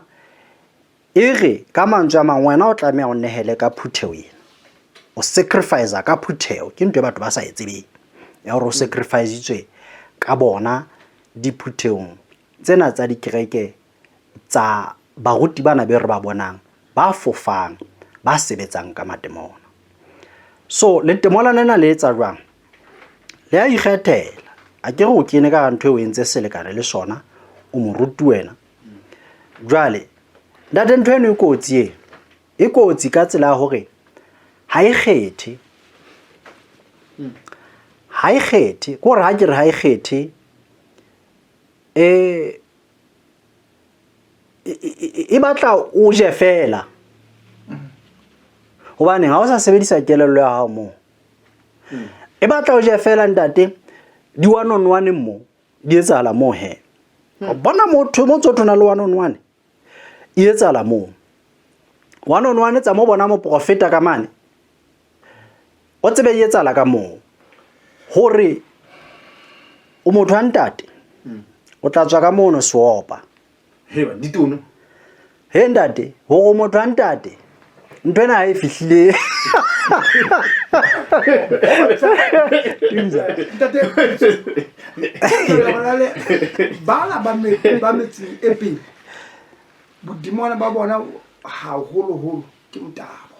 [SPEAKER 3] e re ka mantswe a mangwe wena o tlameha o nehele ka phutheo ena o sacrifice ka phutheo ke ntwe batho ba sa etsebeng ya hore o sacrifice ka bona diphutheong tsena tsa dikereke tsa baruti bana be re ba bonang ba fofang ba sebetsang ka matemona so le temola nena le etsa jwang le a ikgethela a ke re o kene ka ntwe o entse selekane le sona o moruti wena jwale ntate ntwe eno e kotsi ka tsela hore ha e kgethe gore ha ke re ha e kgethe e batla o je fela hobane ha o sa sebedisa kelello ya hao mo e batla o je fela ntate di one on one mo di etsala mo he o bona motho mo tsotona le one on one e etsala mo one on one tsa mo bona mo profeta ka mane o tsebe e etsala ka mo hore o motho wa ntate o tla tswa ka mono swopa
[SPEAKER 2] heba ditono
[SPEAKER 3] he ntate ho motho wa ntate ntwena ha e fihlile
[SPEAKER 1] bana ba metseng e pele bodimona ba bona haholo ke motabo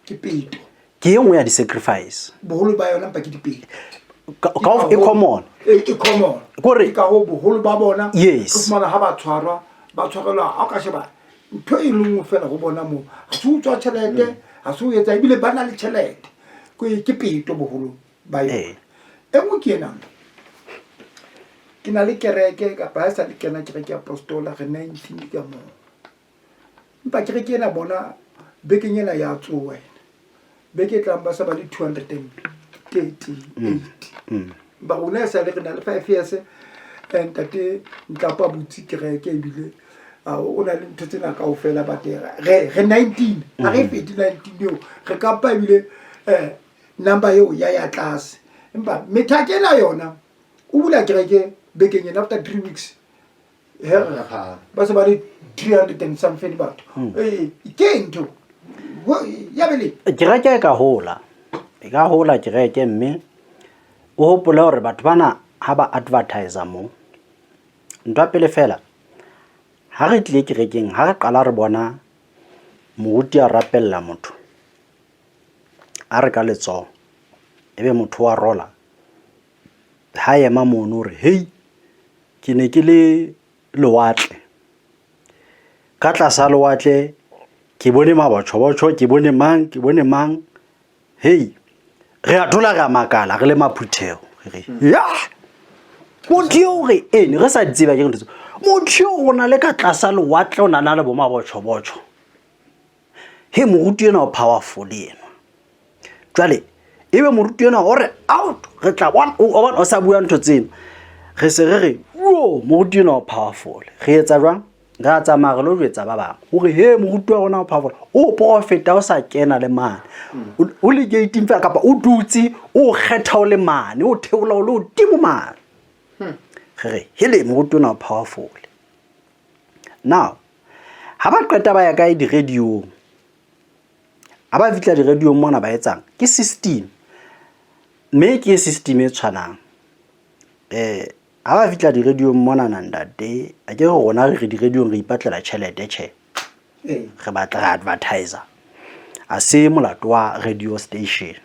[SPEAKER 1] ke peto
[SPEAKER 3] ke e nngwe ya di-sacrifice
[SPEAKER 1] boholo ba yona mpa ke dipeto
[SPEAKER 3] e common
[SPEAKER 1] kore ka ho boholo ba bona
[SPEAKER 3] yes
[SPEAKER 1] ke fumana ha ba tshwarelwa a ka sheba ntho e lengwe fela go bona mo ha se utswa tšhelete ha se o etsa ebile ba na le tšhelete ke peto boholo ba yona e nngwe ke ena ke na le kereke kapa ha sa le kena kereke apostola re 19 ka mo mpa kereke ena bona bekeng ena ya tsowe beke tlang ba sa ba le 238 ba rona sa le re na le 5 years and tate ntlapa butsi kereke ebile o na le ntho tsena kaofela batera re 19 ha re feti 19 yo re ka pa ebile number yo ya tlase empa methakela yona o bula kereke bekeng ena after 3 weeks ba se ba le 300 and something batho ke ntho ya bele
[SPEAKER 3] kereke e ka hola kereke mme o hopola hore batho bana ha ba advertiser mo ntwa pele fela ha re tle kerekeng ha re qala re bona moruti a rapella motho a re ka letso ebe motho wa rola ha ema mono re hey ke ne ke le lewatle ka tlasa lewatle ke bone mabotjho ke bone mang hey re a thola ga makala re le maphuthego re ya motho re ene re sa tseba ke ntse motho o na le ka tlasa lewatle o na le bo mabotjho he moruti ena o powerful ena jwale ebe moruti ena ore out re tla o sa bua ntho tsena re se re wo moruti ena o powerful re etsa jwang ga tsamaya lo jwetsa ba bang hore he moruti wa rona o powerful o profeta o sa kena le mane o le gating fa kapa o dutsi o kgetha o le mane o theola o le timo mane re hele moruti ona o powerful now ha ba qeta ba ya ka di radio aba vitla di radio mona ba etsang ke system me ke system e tshwanang aba vitla di radio mona nandate a ke rona re di radio re ipatlela tšhelete che re batla advertiser a se molato wa radio station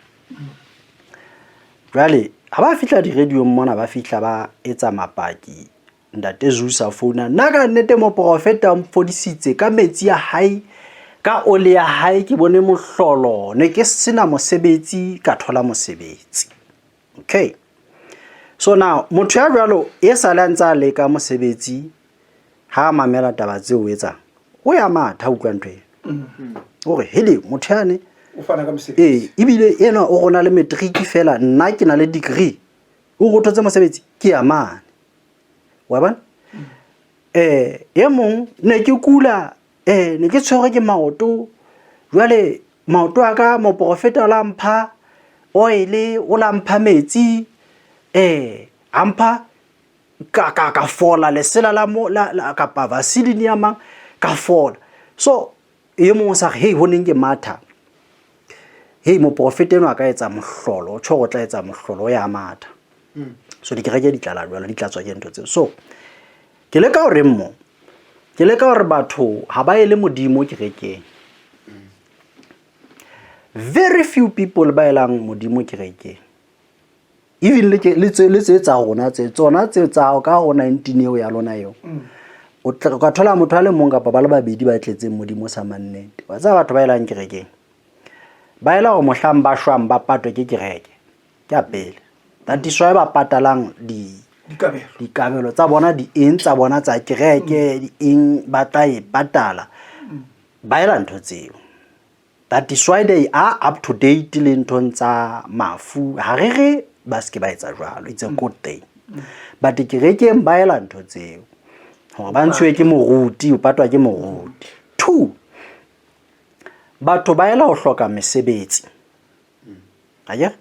[SPEAKER 3] jwale ha ba fitla di radio mona ba fitla ba etsa mapaki ndate Zusa phone naka nnete mo profeta mfodisitse ka metsi ya hae ka ole ya hae ke bone mohlolo ne ke sena mosebetsi ka thola mosebetsi okay so now motho ya jwalo e sala ntsa le ka mosebetsi ha mamela taba tse o etsa o ya matha utlwa ntwe ore hele motho yane
[SPEAKER 1] o fana ka mosebetsi
[SPEAKER 3] ibile ena o gona le matric fela nna ke na le degree o go thotse mosebetsi ke ya mane wa bona e mong ne ke kula ne ke tshwere ke maoto jwale maoto aka mo profeta la mpha oile o la mpha metsi ampa ka fola le sela la mo la ka pa vasilini ya mang ka fola so e mo sa hey honing ke matha hey mo profeta no aka etsa mohlolo o tsho go tla etsa mohlolo ya matha so di kereke di tlala jwala di tlatswa ke ntho tse so ke le ka hore mo ke le ka hore batho ha ba ile modimo kerekeng very few people ba elang modimo kerekeng even le tse tsa rona tse tsona tse tsa ka go 19 eo ya lona eo o tla ka thola motho a le mong kapa ba le babedi ba tletseng modimo sa mannete wa tsa batho ba elang kerekeng ba ela go mohlang ba shwang ba patwe ke kereke ke a pele that is why ba patalang dikabelo tsa bona di eng tsa bona tsa kereke di eng ba tla e patala ba ela ntho tseo that is why they are up to date le ntho tsa mafu ha re ba ske ba etsa jwalo it's a good thing but kereke ba ela ntho tseo ho ba ntshwe ke moruti o patwa ke moruti 2 batho ba ela ho hloka mesebetsi aya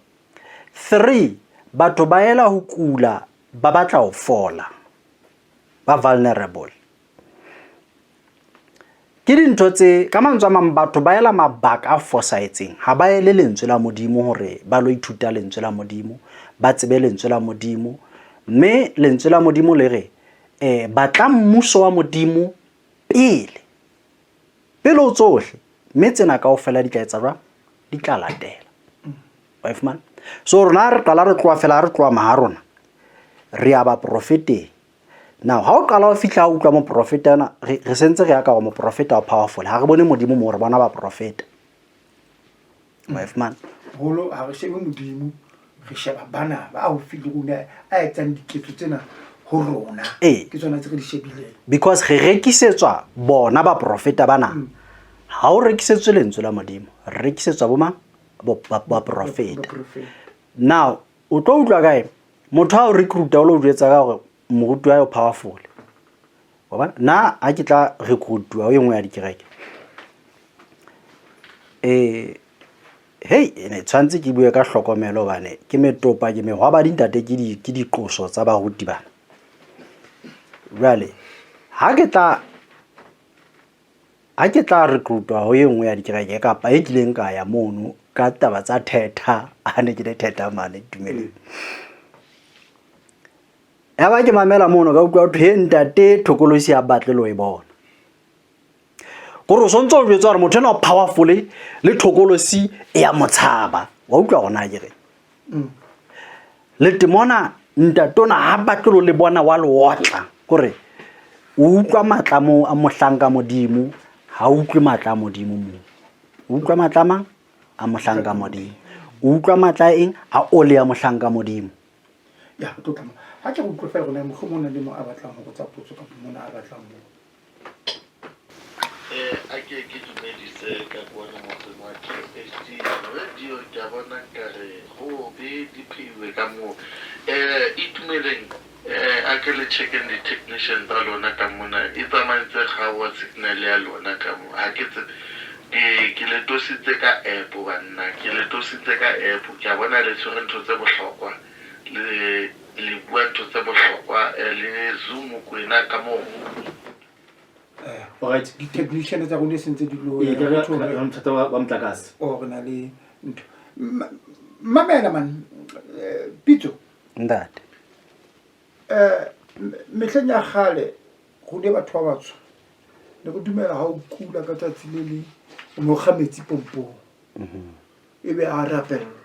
[SPEAKER 3] 3 batho ba ela ho kula ba batla ho fola ba vulnerable ke dintho tse ka mantswe a mang batho ba ela mabaka a fosaetseng ha ba ele lentswe la modimo hore ba lo ithuta lentswe la modimo ba tsebe lentswe la modimo mme lentswe la modimo le re ba tla mmuso wa modimo pele o tsohle mme tsena kaofela di tla etsa jwang di tla latela wife man so rona re qala re tloa fela re tloa maharona re aba profete now ha o qala o fihla o utlwa mo profeta na re sentse re ya ka mo profeta o powerful ha re bone modimo mo re bona ba profeta wife man
[SPEAKER 1] holo ha re shebe modimo re sheba bana ba o file rona a etsang diketso tsena ho rona
[SPEAKER 3] Ee.
[SPEAKER 1] ke tsona tse re di shebileng
[SPEAKER 3] because re rekisetswa bona ba profeta bana ha o rekisetswe lentswe la modimo re rekisetswa bomang ba profeta now o tlo utlwa kae motho ha o recruita o lo jwetsa ka gore moruti wa yo powerful wa bona na a ke tla recruitwa o engwe ya dikereke hey ene tshwantse ke bue ka hlokomelo bane ke metopa ke mehwa ba dintate ke diqoso tsa baruti bana jwale ha ke tla recruitwa ho engwe ya dikereke kapa e kileng ka ya mono ka taba tsa theta a ne ke le theta mane tumeleng ya ba ke mamela mono ka utlwa he ntate thokolosi ya batle lo e bona gore so ntse o jwetsa gore motho ena powerful le thokolosi ya motshaba wa utlwa gona ke re le temona ntatona ha batle lo le bona wa lotla gore o utlwa matlamo a mohlanka modimo ha o utlwe matla a modimo mo o utlwa matlama a mohlanka modimo o utlwa matla eng a ole ya mohlanka modimo
[SPEAKER 1] ya totamo ha ke go utlwa go na mo gomona le mo a batlang go tsa potso ka mona a batlang mo
[SPEAKER 4] a ke dumedise ka bona mo wa KHD radio ke bona kare go be di phiwe ka mo itumeleng a ke le check-in the technician ba lona ka mona e tsamantse ga wa signal ya lona ka mo ha ke ke le tositse ka app banna ke le tositse ka app ke a bona le tshwere ntho tse bohlokwa le bua ntho tse bohlokwa le zoom kwena ka mo
[SPEAKER 2] alright
[SPEAKER 1] di technician tsa rone sentse di lo
[SPEAKER 2] e ke re mthata wa mtlakase
[SPEAKER 1] o rena le ntho mamela man pitso
[SPEAKER 3] ndate
[SPEAKER 1] mehleng ya gale go ne batho ba batsho le go dumela ha o kula ka tsatsi le le mo khametsi pompo e be a rapella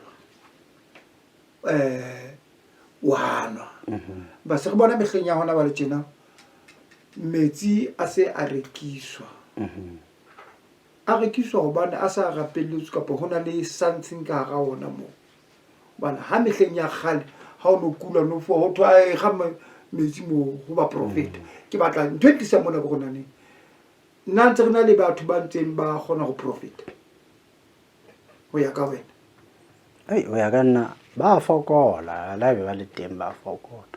[SPEAKER 1] wana ba se re bona mehleng ya hona ba le tjena metsi a se a rekiswa go bana a sa rapelletswe kapa hona le something ka ga ona mo bana ha mehleng ya gale ha o no kula no fo ho thwa e ga metsi mo go ba profeta ke batla ntwe tlisa mona go gona ne nna ntse rena le batho ba ntseng ba gona go profeta ho ya ka wena
[SPEAKER 3] o ya ka nna ba fokola la be ba le teng ba fokola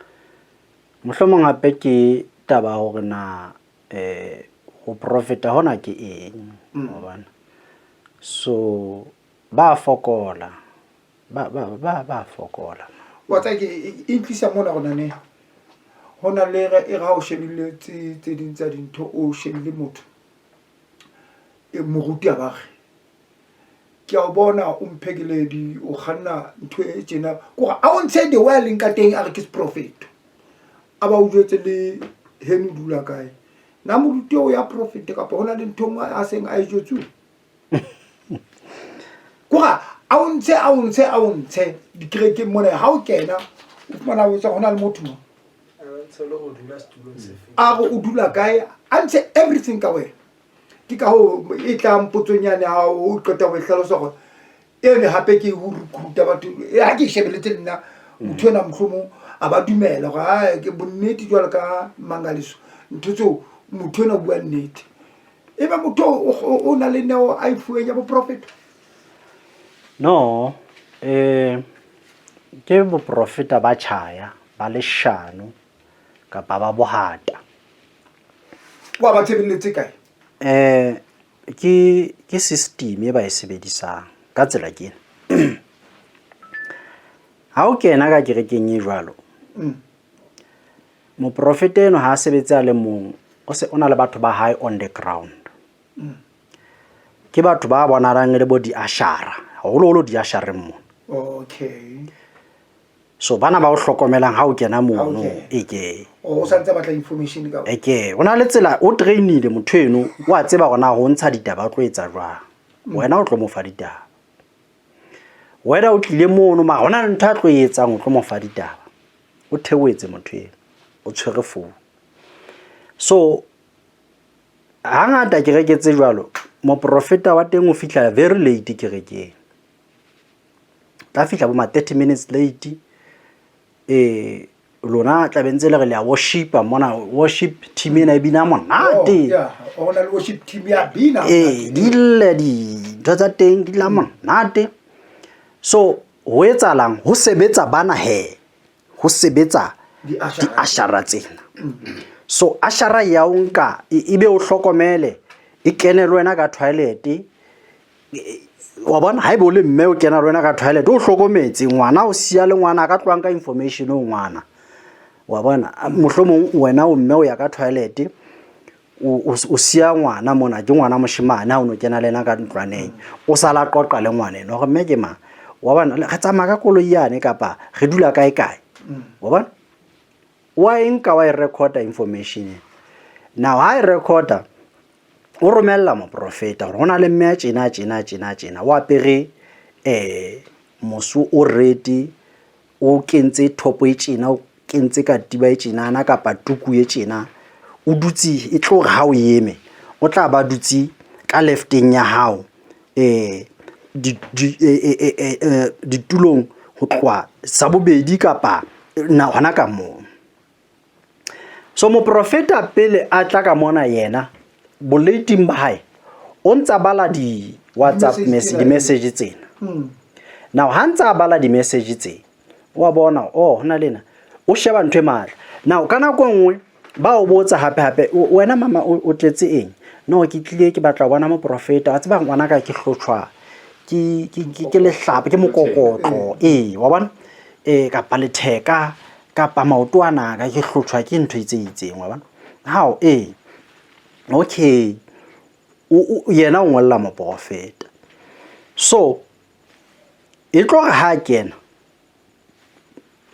[SPEAKER 3] mohlomong gape ke taba gore na go profeta hona ke eng o bona so ba fokola ba fokola
[SPEAKER 1] wa tsa ke intlisa mona gona ne hona le e ga o shebile tse ding tsa dintho o shebile motho e moruti a bage ke a bona o mphekeledi o khanna ntho e tsena go a o ntse de wa leng ka teng a re ke profeta aba o jwetse le henu dula kae na moruti o ya profeta ka bona le ntho a seng a ijotsu go a o ntse di kereke mona ha o kena o fumana o tsa gona le motho mo a go o dula kae a ntse everything ka wena ke ka ho e tla mpotsonyane ha o qeta go hlalosa go ene hape ke ho recruita batho ha ke shebeletse nna motho ena mhlomo a ba dumela go ha ke bonnete jwalo ka mangaliso ntho tseo motho ena bua nnete e ba motho o na le neo a ifueng ya bo prophet
[SPEAKER 3] no ke bo profeta ba chaya ba leshano kapa ba bohata
[SPEAKER 1] wa ba tshebeletse kae
[SPEAKER 3] ke system e ba e sebedisang ka tsela ke ha o kena ka kerekeng e jwalo mo profeta eno ha sebetsa le mong o na le batho ba high on the ground ke batho ba bonarang le bo di ashara holo di ashara mo
[SPEAKER 1] okay
[SPEAKER 3] so bana ba o hlokomelang ha o kena mono eke
[SPEAKER 1] o sa ntse batla information ka
[SPEAKER 3] eke ona le tsela o trainile motho eno wa tseba gona go ntsha ditaba o tlo etsa jwang wena o tlo mo fa ditaba wena o tlile mono ma gona le ntho a tlo etsang o tlo mo fa ditaba o theoetse motho eno o tshwere phone so hangata ke reketse jwalo mo profeta wa teng o fihla very late kerekeng ta fihla bo ma 30 minutes late lona tla bentse le re le worship mona worship team ena e bina monate
[SPEAKER 1] ona le worship team ya bina
[SPEAKER 3] dile di tsa teng di la monate so ho etsalang ho sebetsa bana ho sebetsa di ashara tsena so ashara ya unka ibe o hlokomele e kene le wena ka toilet wa bona ha e bo le mme o kena le wena ka toilet o hlokometse ngwana o sia le ngwana ka tlwang ka information o ngwana wa bona mohlomong wena o mme o ya ka toilet o sia ngwana mona ke ngwana moshimane ha o no kena lena ka ntlwaneng o sala qoqa le ngwana no re mme ke ma wa bona re tsamaya ka koloi yane kapa re dula kae wa bona wa enka wa recorda information now I recorder o romella mo profeta gore gona le mme tjena wa pere mosu o ready o kentse thopo e tjena o kentse ka tiba e tjena na kapa tuku e tjena o dutsi e tlo ga o yeme o tla ba dutsi ka lefteng ya hao ditulong ho tloa sa bobedi kapa na hona ka mo so mo profeta pele a tla ka mona yena boleting ba hae o ntsa bala di WhatsApp message tsena now ha ntsa bala di message tsena wa bona hona lena o sheba ntwe matla now kana go nngwe ba o botsa hape wena mama o tletse eng no ke tlile ke batla bona mo profeta a tseba ngwana ka ke hlotshwa ke le hlapa ke mokokotlo wa bona kapa le theka kapa maotwana ka ke hlotshwa ke ntwe itseng wa bona how okay yena o ngolla mo profeta so e tlo ha kena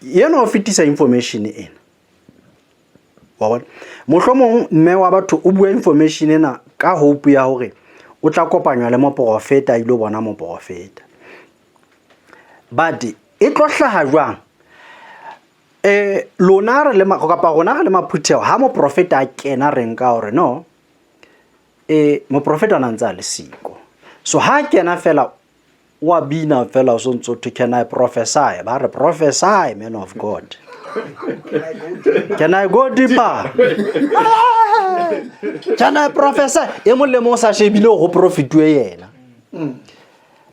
[SPEAKER 3] yena o fitisa information ena wa bona mohlomong mme wa batho o bua information ena ka hope ya hore o tla kopanywa le mo profeta ile bona mo profeta but e tlo hlaha jwang lona re le kapa gona le maphutheo ha mo profeta a kena renka hore no mo profeta na ntsa le siko so ha kena fela wa bina fela o sontso to can I prophesy ba re prophesy man of God can I go deeper can I prophesy e mo le mo sa shebile go profitwe yena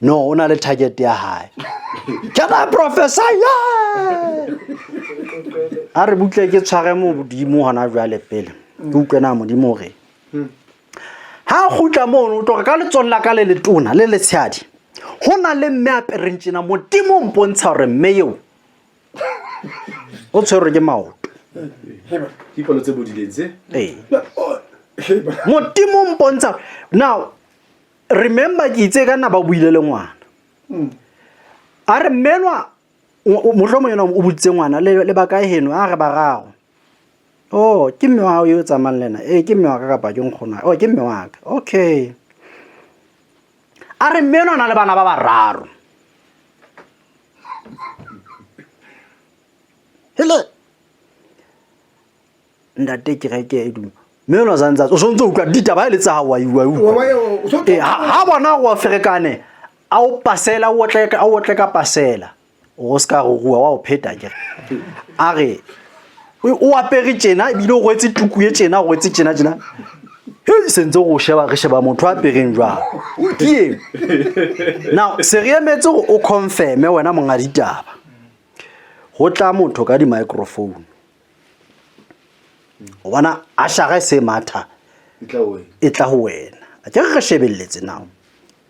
[SPEAKER 3] no ona le target ya hae can I prophesy a re butle ke tshware mo bodimo hona jwale pele ke utlwena modimo re ha khutla mo o tlo ka letsolla ka le letona le letshadi hona le mme a perentjena modimo mpontsha hore mme eo o tshwere ke maoto
[SPEAKER 2] dipalo tse bodiletse
[SPEAKER 3] modimo mpontsha now remember ke itse kana ba buile le ngwana a re mmenwa mohlomo yena o butse ngwana le ba kae heno a re ba gago ke mme wa yo tsamang lena ke mme wa ka kapa ke nkgona ke mme wa ka okay a re mmenwa na le bana ba bararo hele ndate ke reke edu mmenwa zantsa o sontse utlwa ditaba ile tsa hawa ha bona go ferekane a o pasela o tle ka pasela o ska go wa o pheta ke a re o apere tjena e bile o gwetse tuku e tjena o gwetse tjena sentse go sheba motho a pereng jwa ke now se re emetse o confirm wena monga ditaba go tla motho ka di microphone o bona a shaga se matha e tla ho wena a ke re shebelletse now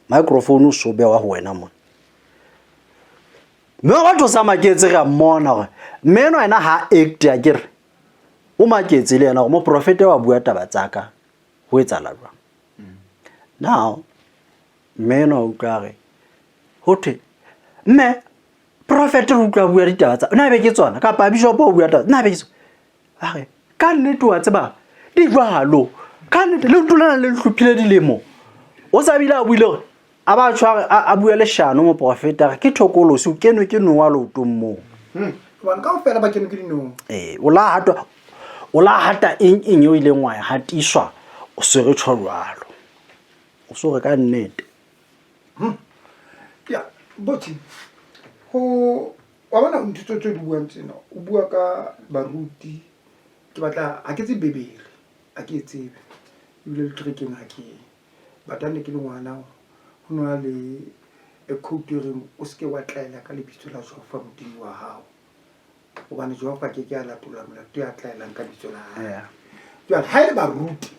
[SPEAKER 3] microphone o so be wa ho wena mo me wa tlo sa maketse ga mmona gore meno ena ha act ya kere o maketse le ena go mo profeta wa bua taba tsaka ho etsala jwa now meno o kare hote mme profeta o tla bua ditaba tsa na be ke tsona ka pa bishop o bua taba na be ke are ka nnete wa tseba di jwalo ka nnete le ntulana le hluphile dilemo o sa bila buile gore a ba tshware a bua le shano mo profeta ke thokolosi o kenwe ke noa lo tommo
[SPEAKER 1] bana ka fela ba kenwe ke dino
[SPEAKER 3] o la hata eng yo ile ngwa hatiswa o se re tshwalo o so re ka nnete
[SPEAKER 1] ya boti ho wa bona ntho tse di buang tsena o bua ka baruti ke batla a ke tse bebele a ke tsebe ile le trekeng ha ke batane ke le ngwana ho nwa le e quote reng o ske wa tlaela ka lebitso la Jehova modimo wa hao hobane Jehova ke a latola molato ya tlaelang ka bitso la hae jwale ha ile baruti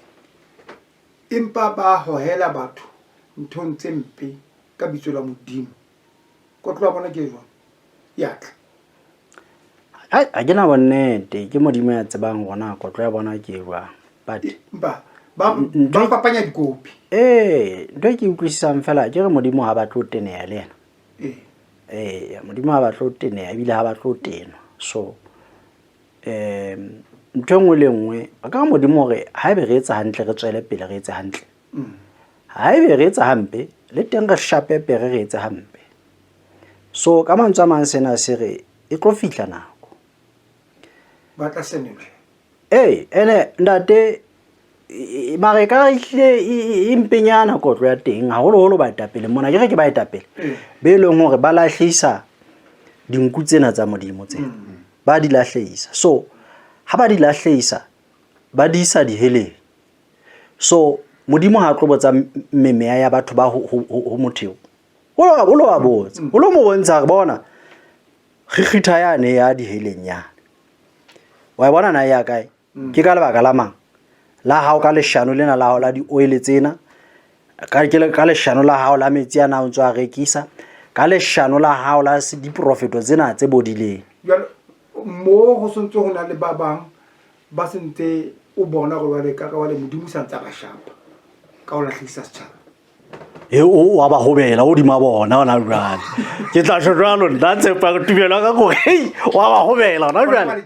[SPEAKER 1] empa ba hohela batho nthong tse mpe ka bitso la modimo ko tloa bona ke jwang ya
[SPEAKER 3] a ke na bonnete ke modimo ya tsebang gona ko tloa bona ke jwang but
[SPEAKER 1] ba papanya dikopi
[SPEAKER 3] ntho ke utlwisisang fela ke re modimo ha ba tlo tenea le yena modimo ha ba tlo tenea ebile ha ba tlo tenwa so ntho engwe le nngwe ka modimo gore ha ebe re etsa hantle re tswele pele re etse hantle ha ebe re etsa hampe le teng re shapepe re etse hampe so ka mantswe a mang sena se re e tlo fihla nako
[SPEAKER 1] ba tla senelwa
[SPEAKER 3] ene ndate mare ka ihle impenyana kotlo ya teng ha holo ba etapele mona ke ba etapele be leng hore ba lahlisa dinku tsena tsa modimo tsena ba di lahlisa so ha ba di lahlisa ba di isa diheleng so modimo ha tlo botsa memeya ya batho ba ho motheo o lo ba botsa o lo mo bontsha bona khitha yane ya diheleng ya wa bona na ya kae ke ka lebaka la mang la hao ka leshano lena la hao la di oil tsena ka leshano la hao la metsi ana o tswa rekisa ka leshano la hao la di profeto tsena tse bodileng
[SPEAKER 1] jalo mo go sontse go na le ba bang ba sentse o bona go ba le ka wa le modimo sa ntsa ba shapa ka o lahlisa setšhaba
[SPEAKER 3] o wa ba hobela o di mabona ona jwale ke tla jwalo nna tsepa go tumela ka go wa ba hobela ona jwale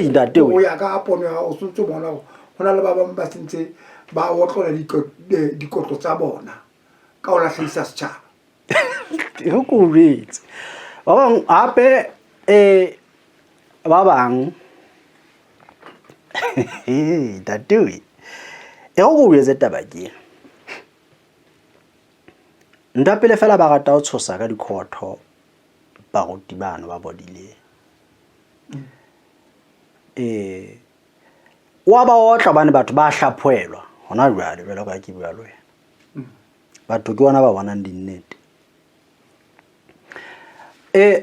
[SPEAKER 3] ndate
[SPEAKER 1] o ya ka pono ya o sontse bona go na le ba bang ba sentse ba otlola dikotlo tsa bona ka o lahlisa setšhaba
[SPEAKER 3] go go bitse ba bang ape ba bang ndate go go yetse tabake ndapele fela ba rata o tshosa ka dikhotho ba go tibano ba bodile wa ba otla bane batho ba hlaphoelwa hona jwale bela ka ke bua le wena batho ke bona ba bonang dinnete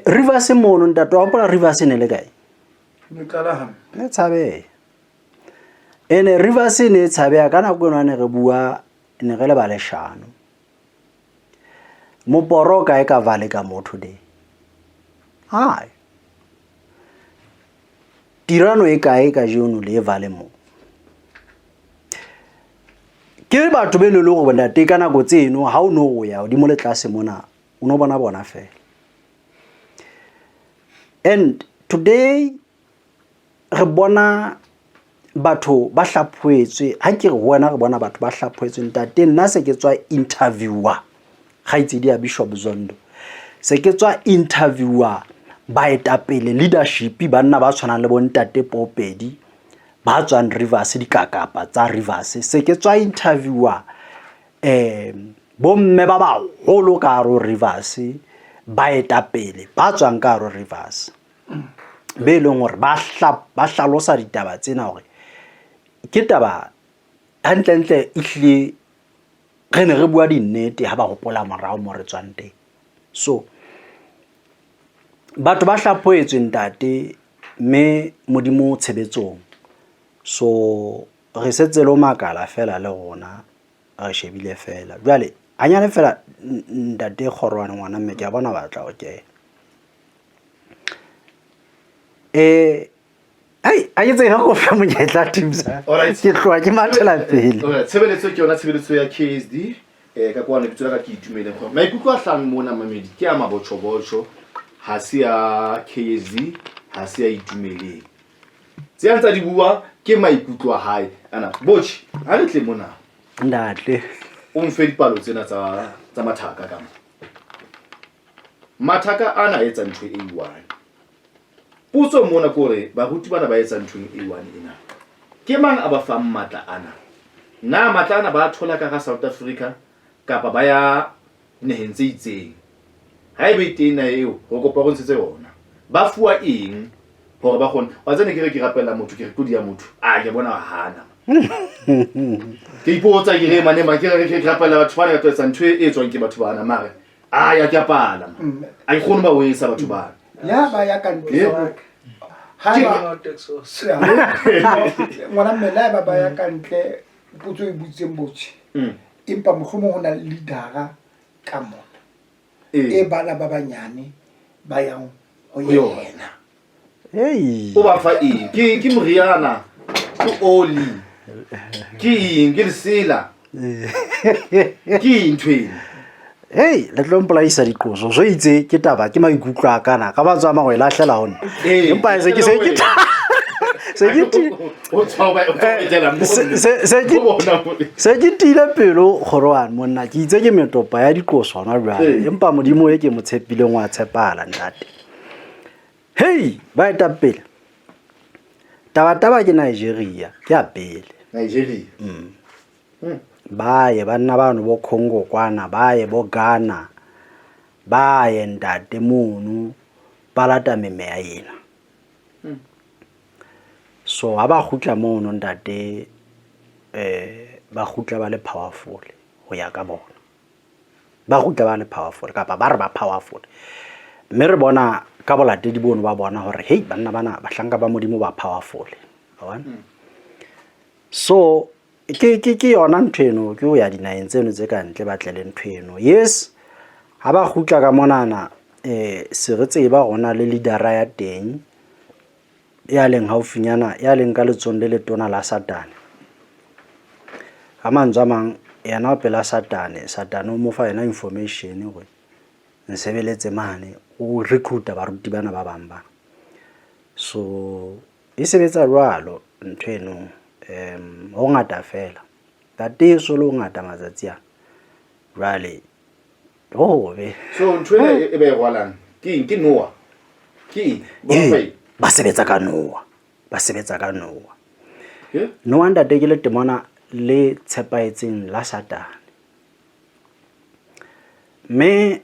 [SPEAKER 3] Rivers mono ntato wa pula Rivers ne le kae
[SPEAKER 1] ne kala ha
[SPEAKER 3] ne tshabe ene Rivers ne tshabe ka na go nwane re bua ne re le ba leshano mo poro ka e ka vale ka motho de hai tirano e kae ka jono le vale mo ke batho be le go bona te kana go tseno ha o no go ya di mo le tlase mona o no bona fela and today re bona batho ba hlaphoetswe ha ke re wena re bona batho ba hlaphoetswe ntate nna se ke tswa interviewer ga itsedi ya Bishop Zondo se ke tswa interviewer ba etapele leadership ba nna ba tshwana le bontate Popedi ba tswang Rivers di kakapa tsa Rivers se ke tswa interviewer bomme ba ba holo ka ro Rivers ba etapele ba tswang ka ro Rivers be leng hore ba hlalosa ditaba tsena hore ke taba hantle ihle re ne re bua dinnete ha ba gopola morao mo re tswang teng so batho ba hlaphoetswe ntate me modimo tshebetsong so re setse lo makala fela le gona a shebile fela jwale anyane fela ntate kgorwana ngwana mme ke a bona batla o ke ai a itse ga go fa monyetla timsa ke tloa ke mathela pele
[SPEAKER 2] tshebeletso ke yona tshebeletso ya KSD ka kwa ne bitsola ka ke itumele go maikutlo a hlang mona mamedi ke a mabotshobotso ha se ya KSD ha se ya itumeleng tse antsa di bua ke maikutlo a hae ana botshi ha re tle mona
[SPEAKER 3] ndatle
[SPEAKER 2] o mfe dipalo tsena tsa mathaka ka mathaka ana etsa ntho e one putso mona kore ba ruti bana ba etsa ntho e one ena ke mang a ba fa matla ana na matla ana ba thola ka South Africa kapa ba ya nehentse itseng ha ebe teng eo go kopa go ntse yona ba fuwa eng hore ba gone wa tsene ke rapela motho ke re kudi ya motho ke bona hana ke ipotsa ke re mane ma ke rapela batho ba ka tsang ntwe e tswang ke batho bana mare ya ke apala a ikgone ba wesa batho bana
[SPEAKER 1] ya ba ya kantle ngwana mmela ba ya kantle potso e butseng botse empa mohlomong ho na le leadera ka mona e bana ba banyane ba yang ho yena
[SPEAKER 3] hey
[SPEAKER 2] o ba fa ke moriana ke oli ke lesela ke ntweng
[SPEAKER 3] hey le tlo mpolaisa diqoso so itse ke taba ke maikutlo a kana ka ba tswa mangwe la hlela hona empa se ke tile pelo goroane monna ke itse ke metopa ya diqoso hona jwale empa modimo e ke mo tshepileng wa tshepala ntate hey ba eta pele taba ke Nigeria ke a pele
[SPEAKER 2] Nigeria
[SPEAKER 3] baye banna bano bo Congo kwana baye bo Ghana baye ntate mono balata memeya yena so aba khutla mono ntate ba khutla ba le powerful ho ya ka bona ba khutla ba le powerful kapa ba re ba powerful mme re bona ka bolate di bono ba bona hore hey banna bana ba hlanka ba modimo ba powerful so ke yona nthweno ke o ya dinaheng tseno tse ka ntle ba tlele nthweno yes ha ba khutla ka monana se re tseba gona le leadera ya teng ya leng haufinyana ya leng ka letsong le letona la Satane ka mantswe a mang yena pela Satane o mo fa yena information gore nsebeletse mane o recruiter baruti bana ba bamba so e sebetsa jwalo nthweno ho ngata fela tate solo ngata matsatsi a jwale be
[SPEAKER 2] so ntwele e be rwalang ke Noah ke
[SPEAKER 3] ba sebetsa ka Noah no wonder ke le temona le tshepaetseng la Satane me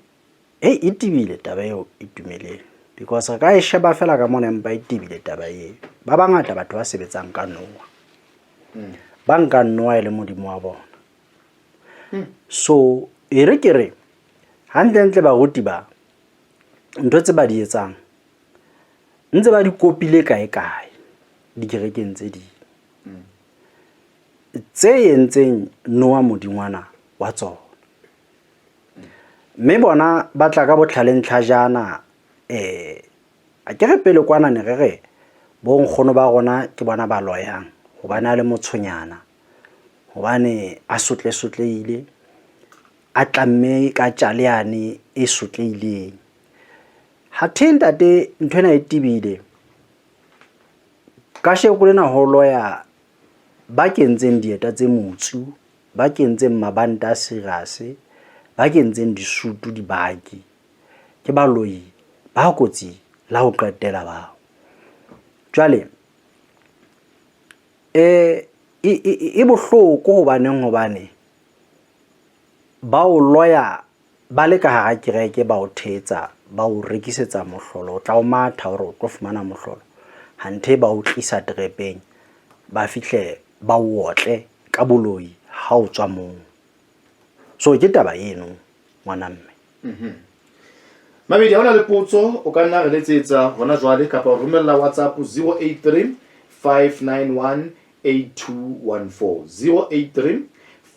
[SPEAKER 3] e tibile taba eo e tumeleng because ka e sheba fela ka mona empa e tibile taba eo ba bangata batho ba sebetsang ka Noah ba nka Noah le modimo wa bona so e re ke re hantle ba ruti ba ntho tse ba di etsang ntse ba di kopile kae dikerekeng tse di tse yentseng Noah modingwana wa tsona mme bona ba tla ka botlhaleng tlhajana a ke re pele kwana ne re bo nkgono ba gona ke bona ba loyang go bana le motshonyana gobane a sotleile a tlamme ka tjaleane e sotleileng ha thenda te nthwena e tibile ka sheko lena ho loya ba kentseng dieta tse motsu ba kentseng mabanta a serase ba kentseng disutu dibaki ke baloi ba kotsi la ho qetela ba jwale e bohloko hobane ba o loya ba le ka hara kereke ba o thetsa ba o rekisetsa mohlolo o tla o matha hore o tlo fumana mohlolo hanthe ba o tlisa trepeng ba fihle ba o otle ka boloi ha o tswa moo so ke taba eno ngwana mme
[SPEAKER 2] Mabedi ha ona le potso o ka nna re letsetsa hona jwale kapa o romella WhatsApp 083 591 8214 083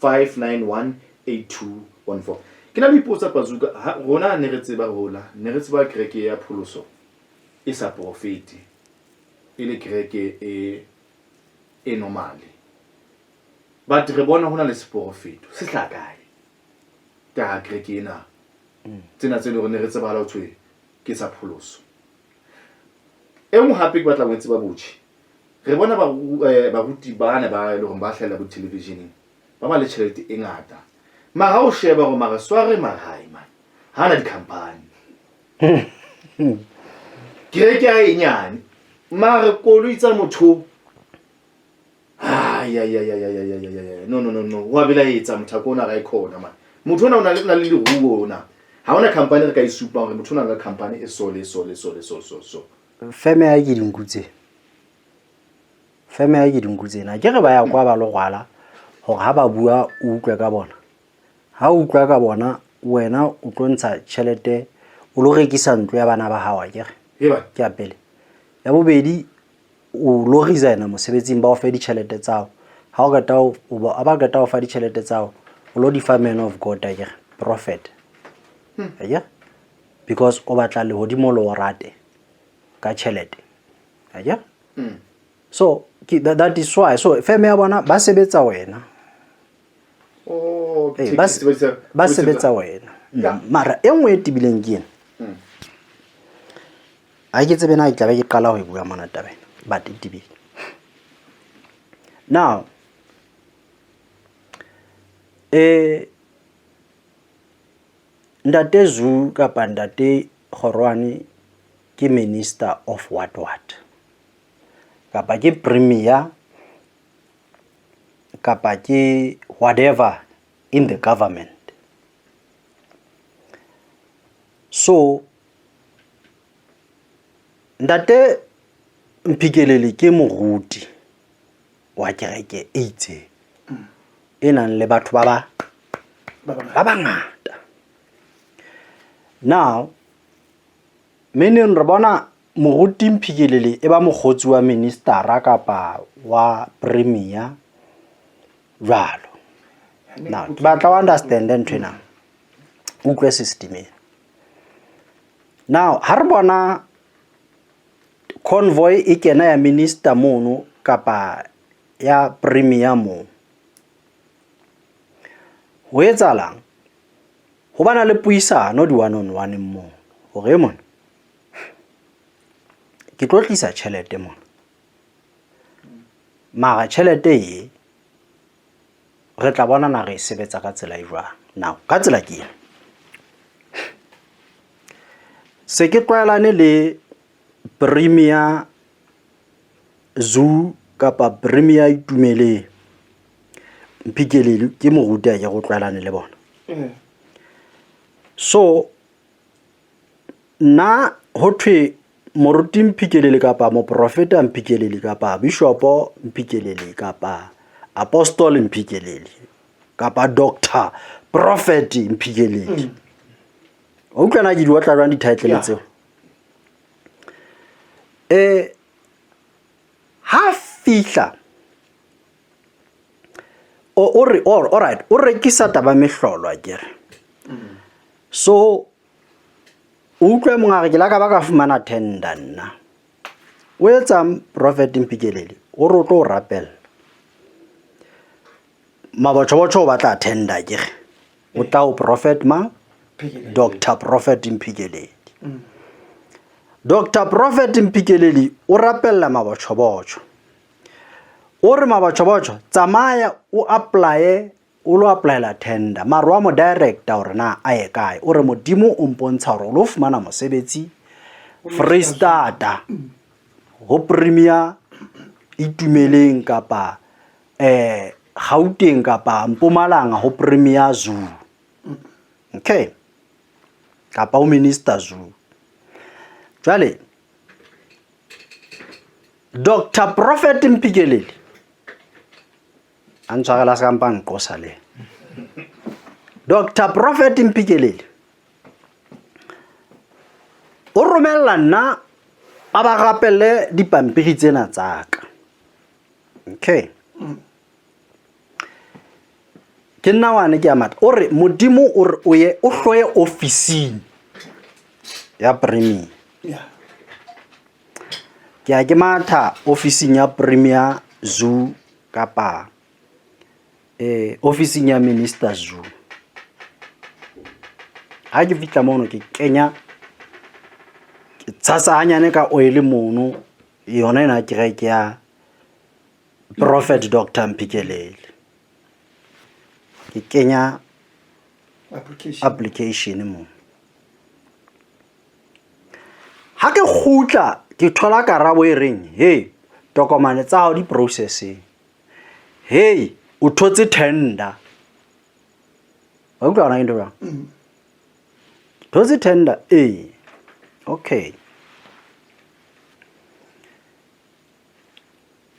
[SPEAKER 2] 591 8214 ke na le ipotsa Pazuka rona ne re tseba kereke ya pholoso e sa profeti ile kereke e normale but re bona hona le seprofeto se tla kae ka kereke ena tsena tse le ne re tseba la ho tswe ke sa pholoso e mo hape ke batla go tseba botjhe re bona ba ruti bana ba ile go ba hlela bo television ba le tšhelete e ngata mara o sheba go mara sware mahai man hana di company kereke a enyane mara koloi tsa motho no wa bela etsa mthako ona ga ikhona man motho ona o na le leruo ona ha ona company re ka isupa hore motho o na le company e so
[SPEAKER 3] feme ya ke dinkutse na ke re ba ya kwa ba lo gwala hore ha ba bua o utlwe ka bona ha o utlwa ka bona wena o tlo ntsha tšhelete o lo rekisa ntlo ya bana ba hao ke a pele ya bobedi o lo resigna mosebetsing ba o fe ditšhelete tsao ha o gata o ba gata o fa ditšhelete tsao o lo di fa man of God ke prophet because o batla le hodimo lo rate ka tšhelete so that is why so feme ya bona ba sebetsa wena ba sebetsa wena mara engwe e tibileng ke ena a ke tsebe na ke tla be ke qala ho bua mona tabeng but it tibile now Ndate Zulu kapa Ndate Kgorwane ke minister of what kapa ke premier kapa ke whatever in the government. So Ndate Mpikeleli ke moruti wa kereke e itseng e nang le batho ba bangata. Now meneng re bona moruti Mpikeleli e ba mogotsi wa ministera kapa wa premier jalo. Now ba tla understand ntwena utlwe system. Now ha re bona convoy e kena ya minister mono kapa ya premier mo ho etsalang ho bana le puisano di one on one mo hore mona ke tlo tlisa tšhelete mona mara tšhelete e re tla bona na re sebetsa ka tsela e jwang. Now ka tsela ke se ke tlwaelane le premier Zulu kapa premier Itumele Mpikeleli ke moruti a ke go tlwaelane le bona. So na ho thwe moruti Mpikeleli kapa moprofeta Mpikeleli kapa bishopo Mpikeleli kapa apostol Mpikeleli kapa doctor prophet Mpikeleli o utlwana ke di watla rang di title tseo ha fihla all right o rekisa taba mehlolo akere so utlwe mongare ke la ka ba ka fumana tender nna o etsa prophet Mpikeleli o re o tlo rapella mabotjho ba tla tender akere o tla o prophet mang Dr. Prophet Mpikeleli. Dr. Prophet Mpikeleli o rapella mabotjho o re mabotjho tsamaya o apply o lo applyela tender mara wa mo director hore na a ye kae o re modimo o mpontsha hore o lo fumana mosebetsi Free State ho premier Itumeleng kapa Gauteng kapa Mpumalanga ho premier Zulu. Okay, kapa o minister Zulu. Jwale Dr. Prophet Mpikeleli antshwarela ska mpa nqosa le Dr. Prophet Mpikeleli o romella nna ba ba rapelle dipampiri tsena tsaka. Okay, ke nna wane ke amata o re modimo o re o ye o hloye ofising ya premier ke a ke matha ofising ya premier Zulu kapa ofising ya minister Zulu. Ha ke fitla mono ke kenya ke tsasa hanyane ka oil mono yona ina kereke ya prophet Dr. Mpikeleli ke kenya application mo ha ke khutla ke thola karabo e reng hey tokomane tsa hao di processing hey o thotse tender wa utlwana into ba thotse tender okay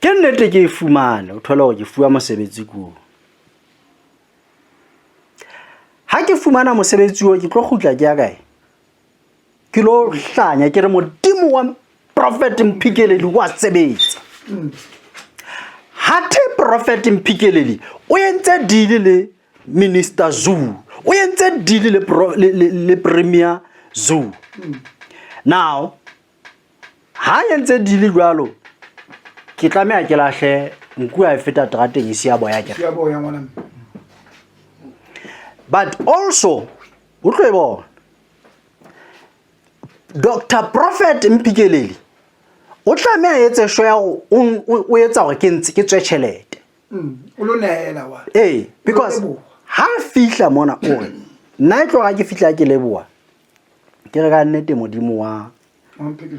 [SPEAKER 3] ke nnete ke e fumane o thola gore ke fuwa mosebetsi kuo ha ke fumana mosebetsi o ke tlo khutla ke ya kae ke lo hlanya ke re modimo wa prophet Mpikeleli wa sebetsa hathe prophet Mpikeleli o entse deal le minister Zulu o entse deal le premier Zulu now ha entse deal jwalo ke tlamea ke lahle nku a feta trateng isi ya boya ke
[SPEAKER 1] ya boya ngwana
[SPEAKER 3] but also o tlo e bona Dr. Prophet Mpikeleli o tlamea etse sho ya o etsa gore ke tswe tšhelete
[SPEAKER 1] o lo neela wa
[SPEAKER 3] because ha fihla mona o re nna e tloga ke fihla ke leboa ke re ka nnete modimo wa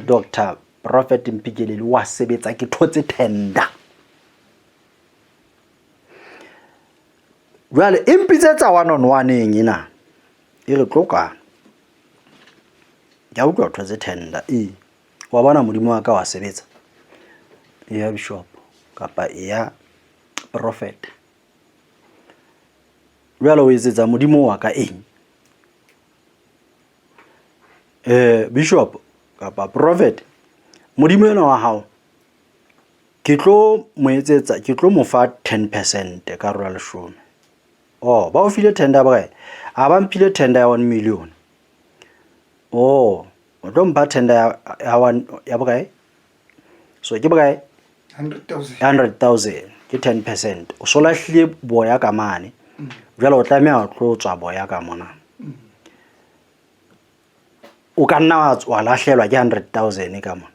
[SPEAKER 3] Dr. Prophet Mpikeleli wa sebetsa ke thotse tender jwale impitsetsa one on one ena e re tloka ya utlwa thotse tender wa bona modimo wa ka wa sebetsa ya bishop kapa ya prophet jwale o etsetsa modimo wa ka bishop kapa prophet modimo ena wa hao ke tlo mo etsetsa ke tlo mo fa 10% ka rwa le shome ba o file tender ba kae a ba mphile tender ya 1 million o tlo mpa tender ya 1 ya ba kae so ke ba kae 100,000 ke 10% o sola hlile boya ka mane jwale o tlamea o tlo tswa boya ka mona o ka nna wa lahlelwa ke 100,000 ka mona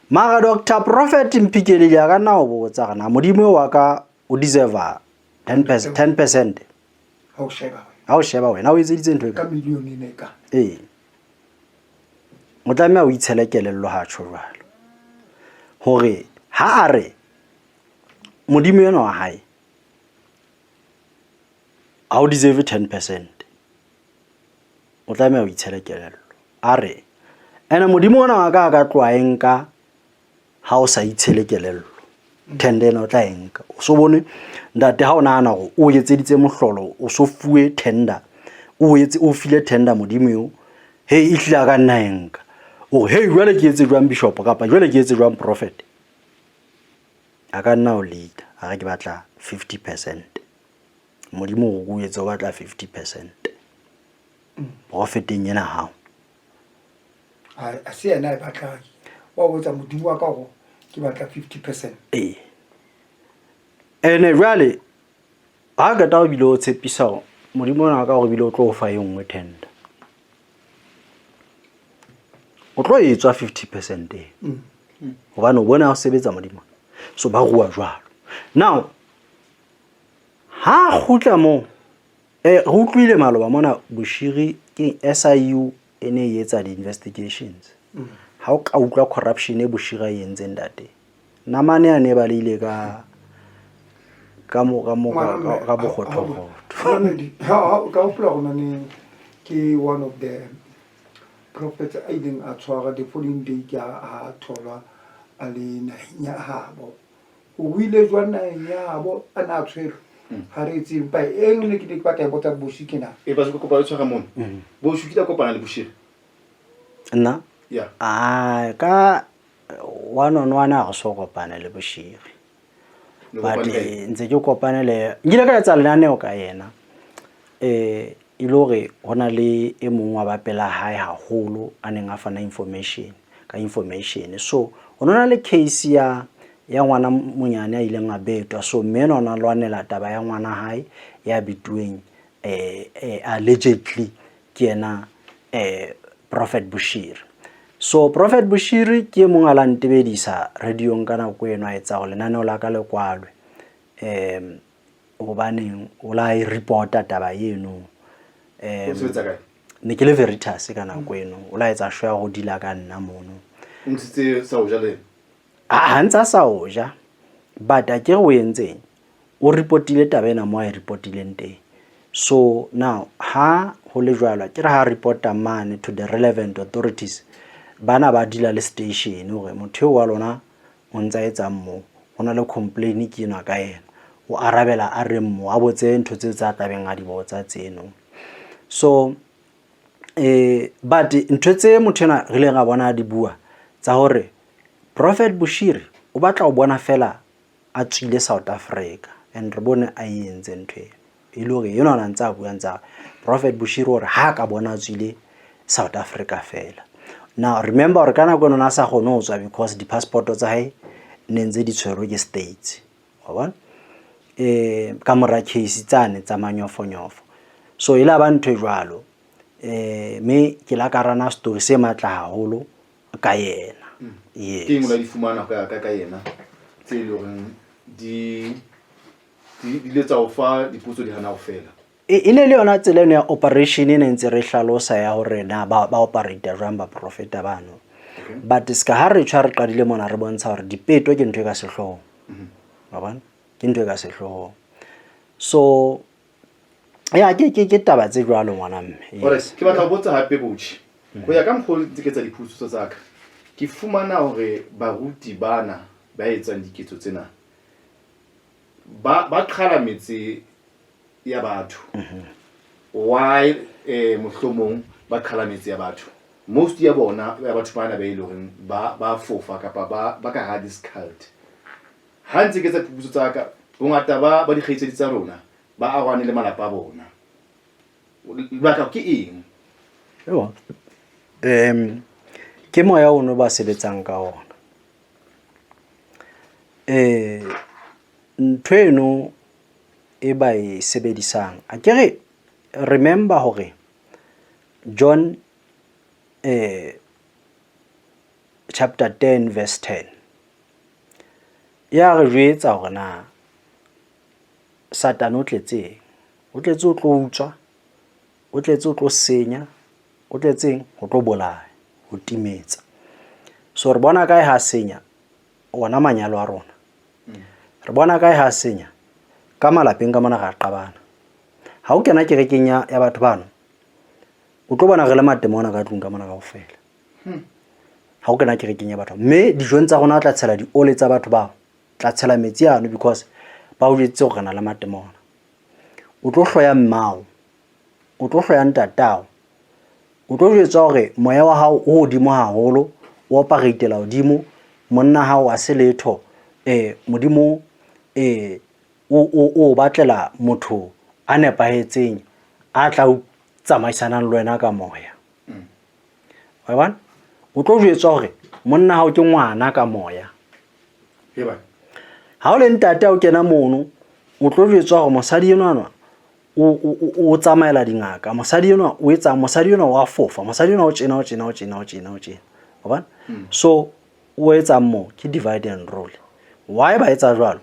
[SPEAKER 3] mara Dr. Prophet Mpikeleli ya ka nna o botsa kana modimo wa ka o deserve 10% ha o sheba wena o etseditse ntwe
[SPEAKER 1] ka million ne ka
[SPEAKER 3] o tlamea o itshelekelello ha tsho jwalo hore ha are modimo yena wa hae a o deserve 10% o tlamea o itshelekelello are ena modimo ona wa ka tloa enka ha o sa itshelekelello tender o tla enka o so bone ndate ha o nahana go o etseditse mohlolo o so fuwe tender o file tender modimo yo hey ihlile ka nna enka o hey jwale ke etse jwang bishop kapa jwale ke etse jwang prophet aka nna o leader a ke batla 50% modimo go etsa o batla 50% prophet nyena ha
[SPEAKER 1] a se yena e batla wa botsa modimo wa ka go ke batla 50%
[SPEAKER 3] ene jwale ha ka ta bile o tshepisa modimo ona ka go bile o tlo o fa yengwe tender o tlo etswa 50% gobane o bona o sebetsa modimo so ba rua jwalo now ha khutla mo go utlwile maloba mona Bushiri ke SIU ene e etsa di investigations ha o ka utlwa corruption e Bushiri e entse ndate namane a ne ba le ile ka bogotho
[SPEAKER 1] ha ka upla gona ne ke one of the prophets I didn't atshwara the following day ke a thola a le nahenya habo o wile jwana nya habo ana tshwere ha re itse ba eng ne ke di batla botsa Bushi kena
[SPEAKER 2] e ba se go kopana tshwara mona Bushi ke tla kopana le Bushiri
[SPEAKER 3] nna
[SPEAKER 2] ya
[SPEAKER 3] ka one on one a go so kopana le Bushiri but ntse ke kopana le ngile ka etsa lenaneo ka yena ilore hona le e mongwe wa bapela hae haholo a neng a fana information so ona le case ya ngwana monyane a ileng a betwa so mmena ona lwanela taba ya ngwana hae ya bitueng allegedly ke yena Prophet Bushiri so Prophet Bushiri ke mongwe a lantebedisa radio nkana go eno a etsa go lenaneo la ka le kwalwe go baneng o la e reporta taba yeno ne ke le Veritas kana go eno o la etsa sho ya go dila ka nna mono
[SPEAKER 2] ntse sa o jale
[SPEAKER 3] ntsa sa o ja but a ke go entseng o reportile taba ena mo a reportileng teng so now ha ho le jwalo ke re ha reporta mane to the relevant authorities bana ba dila le station hore motho wa lona o ntsa etsang mo hona le complain ke ena ka yena o arabela a re mo a botse ntho tse tsa tabeng a di botsa tseno. So but ntho tse motho ena re le ga bona di bua tsa hore Prophet Bushiri o batla o bona fela a tswile South Africa and re bone a yentse ntho e le hore yona ntsa bua ntsa Prophet Bushiri hore ha ka bona a tswile South Africa fela. Now remember hore kana go nona sa gone o tswa because di passport tsa hae ne ntse di tshwerwe ke states wa bona ka mora case tsane tsa manyofonyofo. So ila ba ntho jwalo me ke la karana story se matla haholo ka yena. Yes.
[SPEAKER 2] Ke ngola di fumana ka yena tse le hore di letsa o fa diputso di hana ho fela.
[SPEAKER 3] E ne le yona tsela ya operation e ntse re hlalosa ya hore na ba operate jwang ba profeta bano. But ska ha re tshware qadile mona re bontsha hore dipeto ke ntwe ka sehloho. Ba bona ke ntwe ka sehloho. So ya ke taba tse jwalo ngwana mme.
[SPEAKER 2] Alright, ke batla ho botsa hape botjhi. Go ya ka mkholo tseketsa diputso tsa ka. Ke fumana hore baruti bana ba etsang diketso tsena ba qhala metse ya batho. Why mohlomong ba qhala metse ya batho? Most ya bona ya batho bana ba ile hore ba fofa kapa ba ka ha this cult. Ha ntse ke tsa diputso tsa ka bongata ba di kgaitsedi tsa rona ba arwane le malapa a bona. Ba ka ke eng?
[SPEAKER 3] Yo. Ke moya o no ba sebetsang ka ona. Ntho eno e ba e sebedisang a kere remember hore John chapter 10 verse 10 ya re jwetsa hore na Satan o tletse o tlo utswa o tletse o tlo senya o tletseng ho tlo bolaya ho timetsa. So re bona kae ha senya ona manyalo a rona re bona kae ha senya ka malapeng ka mona ga qabana ha o kena kerekeng ya batho bano o tlo bona re le matemona ka tlung ka mona kaofela ha o kena kerekeng ya batho mme dijong tsa rona tla tshela di ole tsa batho bao tla tshela metsi ano because ba o jetse go rena le matemona o tlo hloya mmao o tlo hloya ntatao o tlo jwetsa hore moya wa hao o hodimo haholo o opareitela hodimo monna hao a se letho modimo o batlela motho a nepahetseng a tla o tsamaisanang le wena ka moya wa bona o tlo jwetsa hore monna hao ke ngwana ka moya ha o le ntate o kena mono o tlo jwetsa hore mosadi enwana o tsamaela dingaka mosadi enwa o etsa mosadi enwa wa fofa mosadi enwa o tjena wa bona so o etsa mo ke divide and rule. Why ba etsa jwalo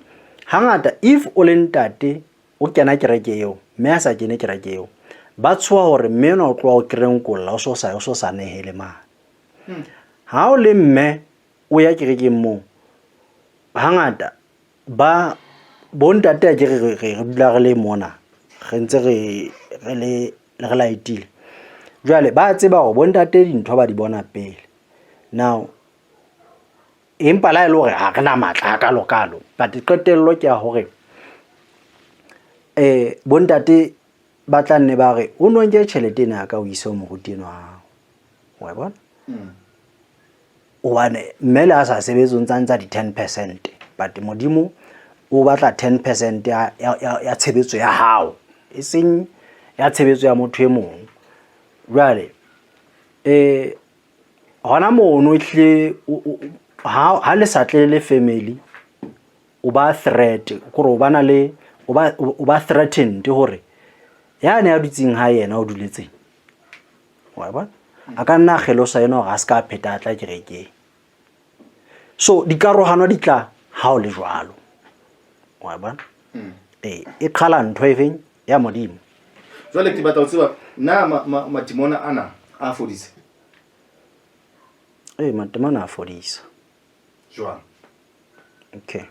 [SPEAKER 3] hangata if o le ntate o kena kereke eo mme a sa kene kereke eo ba tswa hore mme enwa o tloa o kerenkolla o so sa nehele ma ha o le mme o ya kerekeng mo hangata ba bontate a ke re dula re le mona re ntse re laetile jwale ba tseba hore bontate dintho ba di bona pele. Now empa la ile hore ha rena matla ka lokalo but qetello ke a hore bontate ba tla nne ba re o no nke tjhelete ena ka o ise mo rutenwa wa bona o bane mmele a sa sebetsa ntsa di 10% but modimo o batla 10% ya tshebetso ya hao e seng ya tshebetso ya motho e mong jwale hona mono hle ha le satle le family o ba threat gore o bana le o ba threatened hore ya ne a dutsing ha yena o duletseng wa bona a ka nna kgelosa yena ga ska pheta tla kereke so dikarohano di tla ha o le jwalo wa bona e qhala ntho efeng ya modimo
[SPEAKER 2] jwale ke batla ho tseba na matimona ana a fodise
[SPEAKER 3] matemona a fodisa
[SPEAKER 2] jwang
[SPEAKER 3] okay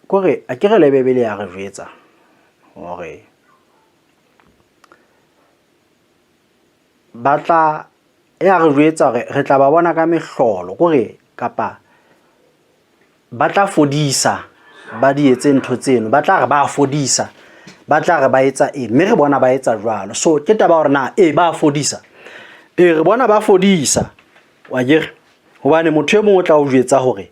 [SPEAKER 3] kore a ke re le Bebele ya re jwetsa hore batla ya re jwetsa re tla ba bona ka mehlolo kore kapa batla fodisa ba di etse ntho tseno batla re ba fodisa batla re ba etsa mme re bona ba etsa jwalo so ke taba hore na ba fodisa re bona ba fodisa wa jere hobane motho e mongwe o tla o jwetsa hore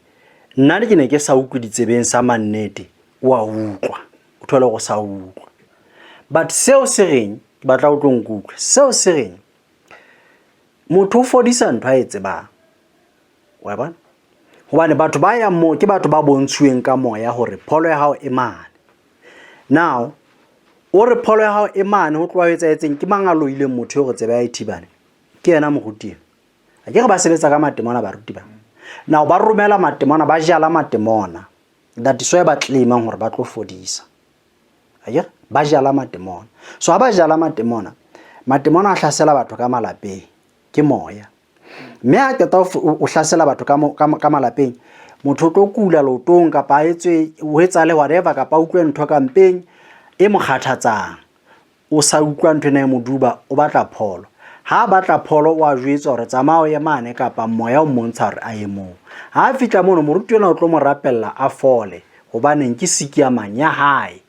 [SPEAKER 3] nna ke ne ke sa utlwe ditsebeng sa mannete wa utlwa o thole go sa utlwa but seo se reng batla o tlo nkutlwe seo se reng motho o fodisa ntho a etse ba wa bona hobane batho ba ya mo ke batho ba bontshweng ka moya hore pholo ya hao e mane now o re pholo ya hao e mane ho tloa etsa etseng ke mangalo ile motho o re tsebe a ithibane ke yena moruti a ke re ba sebetsa ka matemona ba ruti ba now ba romela matemona ba jala matemona that is why ba claimang hore ba tlo fodisa a ke ba jala matemona so ha ba jala matemona a hlasela batho ka malapeng ke moya mme a ke ta o hlasela batho ka malapeng motho o tlo kula lotong kapa etswe o etsa le whatever kapa utlwe ntho ka mpeng e mo kgathatsang o sa utlwa ntho ena e moduba o batla pholo ha batla pholo wa jwetsa hore tsamao ye mane kapa moya o montsha hore a ye mo ha fitla mono moruti yena o tlo mo rapella a fole hobane ke siki ya manya hae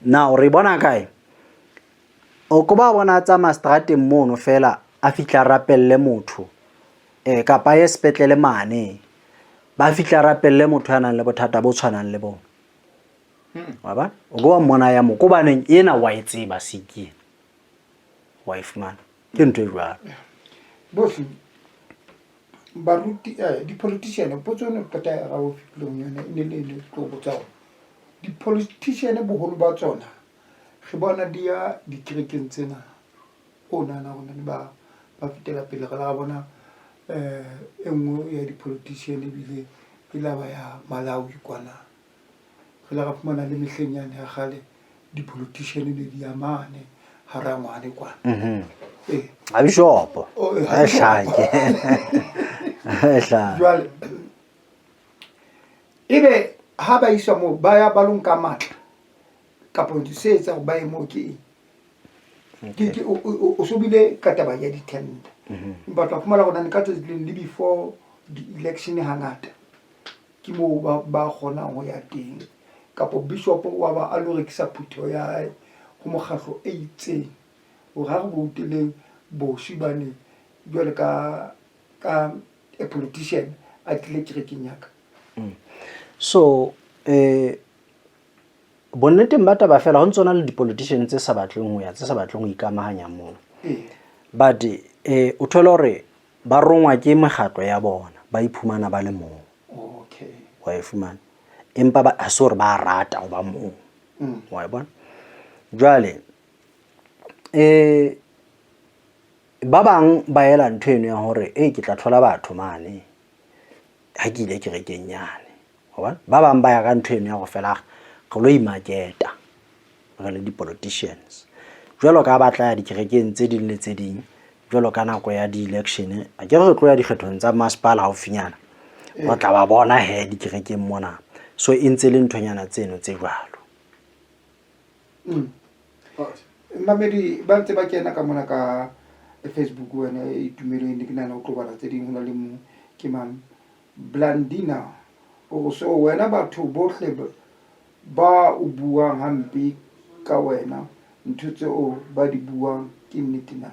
[SPEAKER 3] now re bona kae o ko ba bona tsa mastrating mono fela a fitla rapelle motho kapa ye sepetlele mane ba fitla rapelle motho ya nang le bothata bo tshwanang le bona wa ba o go mona ya mo ko baneng ena wa itseba siki wife man ke ntwe jwa
[SPEAKER 1] bohle baruti di politician potsone pata ya go fitlong yona ne le tlo botsa di politician boholo ba tsona re bona dia di kerekeng tsena o nana gona ba fitela pele ga la bona engwe ya di politician bile ilaba ya Malawi kwana re la ga fumana le mehlenyane ya gale di politician le di amane harangwane kwana
[SPEAKER 3] a bishopo a hlake
[SPEAKER 1] jwale ebe ha ba iswa mo ba ya balong ka matla kapo se etsa go ba e mo ke o sobile ka taba ya ditenda but wa fumana gona ka le before the election hangata ke mo ba gona go ya teng kapo bishop wa ba a lo rekisa phutho ya go mogahlo e itseng o ga go boteleng bo shibane jwale ka a politician a tle kerekeng yaka
[SPEAKER 3] so bonneteng ba taba fela ho ntsona le di politicians tse sa batleng ho ya tse sa batleng ho ikamahanya mo but o thola hore ba rongwa ke megatlo ya bona ba iphumana ba le mo
[SPEAKER 1] okay
[SPEAKER 3] wa ifumana empa ba asore ba rata go ba mo wa bona jwale ba bang ba ela ntho eno ya hore ke tla thola batho mane ha ke ile kerekeng nyane hoba ba bang ba ya ka ntho eno ya go fela go lo imaketa re le di politicians jwalo ka batla ya dikerekeng tse ding le tse ding jwalo ka nako ya di election a ke re tlo ya dikgethong tsa masepala ha o finyana o tla ba bona he dikerekeng mona so e ntse le nthonyana tseno tse jwalo
[SPEAKER 1] mamedi ba ntse ba kena ka mona ka Facebook wena e tumeleng ke nana o tlo bana tse ding hona le mo ke mang Blandina o so wena batho bohle ba o buang hampe ka wena ntho tse o ba di buang ke nnete na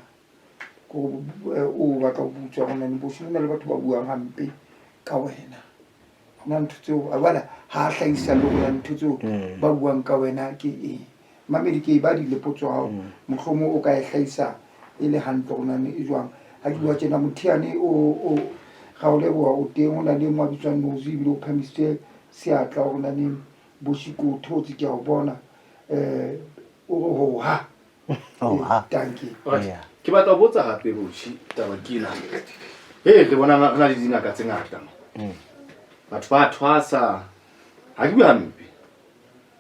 [SPEAKER 1] ko o ba ka butsa gona ni bo shona le batho ba buang hampe ka wena na ntho tse o bana ha hlaisa le go ntho tse o ba buang ka wena ke mamedi ke ba di lepotso ha mohlomo o ka e hlaisa ile hantle gona ne e jwang ha ke bua tsena mothiane o ga o leboa o teng ona le mwa bitswang nozi bile o phamise seatla gona ne boshiko thotse ke a bona o ha tanki
[SPEAKER 2] ke batla botsa hape boshi taba kina re bona na le dingaka tse ngata batho ba thwasa ha ke bua hampe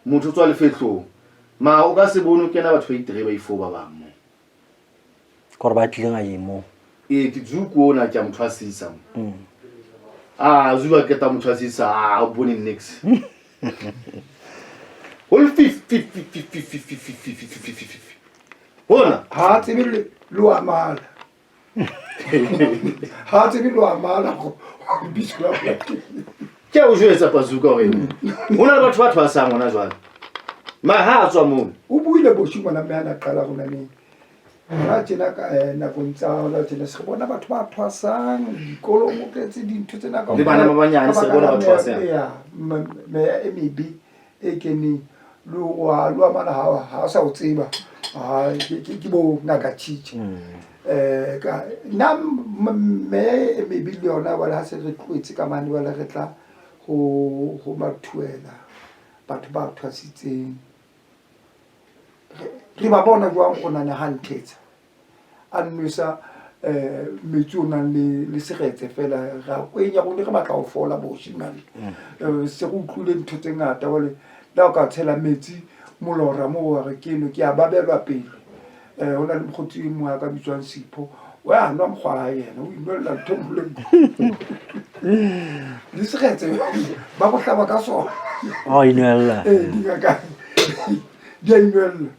[SPEAKER 2] motho tswa le fetlo ma o ka se bone kena batho ba itere ba ifo ba bang
[SPEAKER 3] gore ba tlileng a yemo
[SPEAKER 2] ke dzuku ona ke a mothwasisa Zuba ke ta motho a sisa a bone next hol bona
[SPEAKER 1] ha tsebe le wa mala ha tsebe le wa mala go biswa
[SPEAKER 2] ke o jwetsa Bazuka hore hona le batho ba thwasang hona jwale ma ha tswa mo
[SPEAKER 1] o buile boshimo na me ana qala go nane ra tsena ka na kontsa la tsena se bona batho ba thwasang dikolo mo tletse dintho tsena ka
[SPEAKER 2] le bana ba banyane se bona ba thwasang
[SPEAKER 1] ya me emebi e keni lo mana ha sa o tseba ke bo ngaka chichi ka nam me emebi le yona ba la se re tlwetse ka mane ba la re tla go bathuela batho ba thwasitseng re ba bona jwang go nane hantetsa a nwesa metsi o nang le seretse fela ra kwenya go le re batla go fola boshimane se go utlwile ntho tse ngata wale la ka tshela metsi molora mo wa re keno ke a babelwa pele ona le mkhotsi mo ka bitswang Sipho wa nwa mkhwa yena o inwella thombole le seretse ba go hlaba ka sona
[SPEAKER 3] inwella
[SPEAKER 1] dingaka di inwella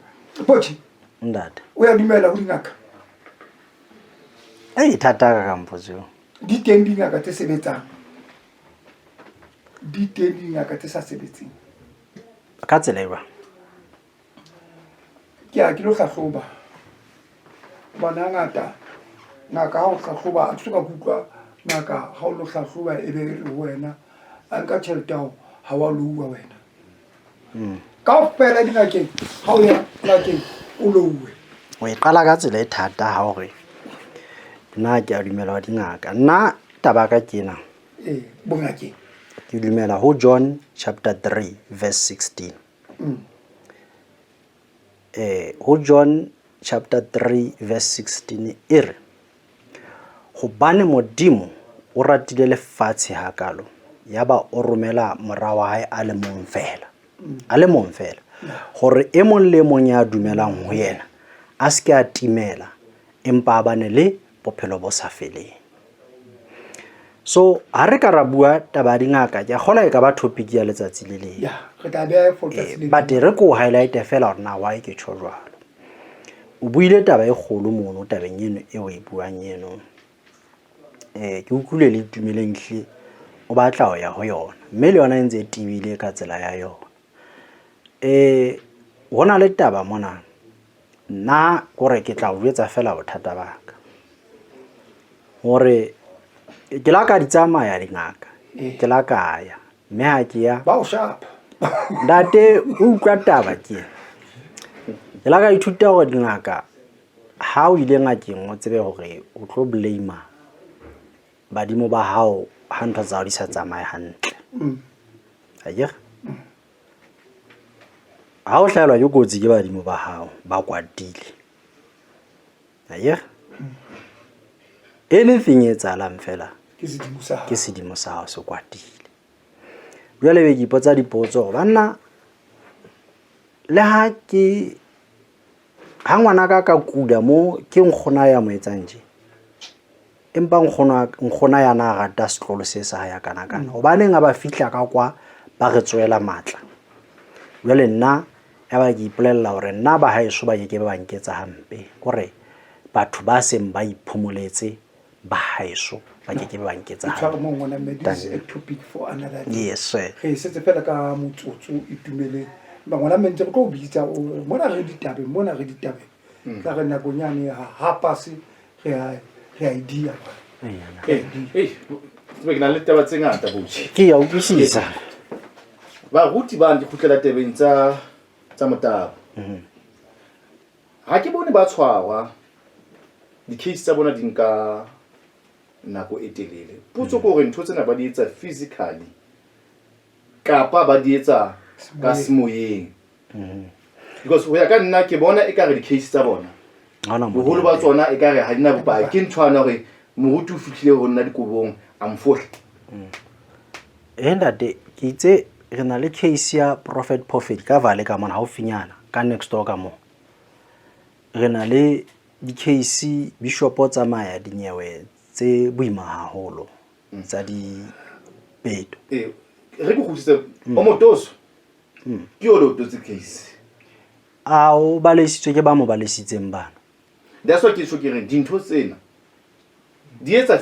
[SPEAKER 1] Pochi
[SPEAKER 3] ndata
[SPEAKER 1] o ya dumela ho dingaka
[SPEAKER 3] thata ka mpotso
[SPEAKER 1] di teng dingaka tse sebetsang di teng dingaka tse sa sebetseng
[SPEAKER 3] ka tsela e ba
[SPEAKER 1] ke a ke lo hlahloba bona ngata ngaka ha o hlahloba a tsuka kutlwa ngaka ha o lo hlahloba e be re wena a nka tšhelete ha wa loua wena ka o fela dingakeng ha o ya ngakeng o loue
[SPEAKER 3] o e qala ka tsela e thata ha hore nna ke a dumela wa dingaka nna taba ka kena
[SPEAKER 1] bongakeng
[SPEAKER 3] ke dumela ho John chapter 3 verse 16 ho John chapter 3 verse 16 ere go bane modimo o ratile lefatshe hakalo yaba o romela morao wa hae a le mong fela gore e mong le mong ya dumelang ho yena a se ke a timela empa bane le bophelo bo sa feleng. So ha re ka ra bua taba dingaka ke gola e ka ba topic ya letsatsi le le
[SPEAKER 1] ya re tla bea for tsatsi
[SPEAKER 3] but re ko highlight fela hore na why ke tsho jwalo o buile taba e kgolo mono tabeng eno e o e buang eno ke utlwile le tumeleng hle o batla ho ya ho yona mme le yona ntse tibile ka tsela ya yona hona le taba mona nna gore ke tla o jwetsa fela bothata baka hore ke la ka di tsamaya dingaka ke la ka ya mme ha ke ya
[SPEAKER 1] ba o shapa
[SPEAKER 3] ndate o utlwa taba ke la ka ithuta go dingaka ha o ile ngakeng o tsebe hore o tlo blame badimo ba hao ha ntho tsa di sa tsamaya hantle aye ha o hlaelwa ke kotsi ke badimo ba hao ba kwatile aye anything etsalang fela ke sedimo sa hao se kwatile jwale be ke ipotsa dipotso go banna le ha ke ha ngwana ka kula mo ke nkgona ya mo etsang je empa nkgona ya na rata setlolo se sa ya kana go baneng a ba fitla ka kwa ba re tswela matla jwale nna ya ba ke ipolella hore nna ba haeso ba ke ba nketsa hampe gore batho ba seng ba iphomoletse ba haeso ba ke ba nketsa
[SPEAKER 1] hampe mo ngwana medis a topic for another day.
[SPEAKER 3] Yes sir
[SPEAKER 1] re se fela ka motsotso itumele ba ngwana mente go bitsa o mona re ditabe ka re na bonyane ha pase re idea
[SPEAKER 2] ke na le taba tse ngata botse
[SPEAKER 3] ke ya utlwisisa
[SPEAKER 2] ba ruti ba di khutlela tebeng tsa motabo ha ke bone ba tshwarwa di case tsa bona di nka nako e telele potso go re ntho tsena ba di etsa physically kapa ba di etsa ka semoyeng because ho ya ka nna ke bona e ka re di case tsa bona boholo ba tsona e ka re ha dina bopa ke ntshwana hore moruti o fitlhile ho nna dikobong amfohle
[SPEAKER 3] ndate ke itse re na le case ya Prophet ka vale ka mona haufinyana ka next door ka mo re na le di case bishop o tsamaya dinyewe tse boima haholo tsa di Beto.
[SPEAKER 2] Re go khutse o motoso ke o lo totse case
[SPEAKER 3] a o balesitswe ke ba mo balesitseng bana.
[SPEAKER 2] that's what ke ke re dintho tsena di etsa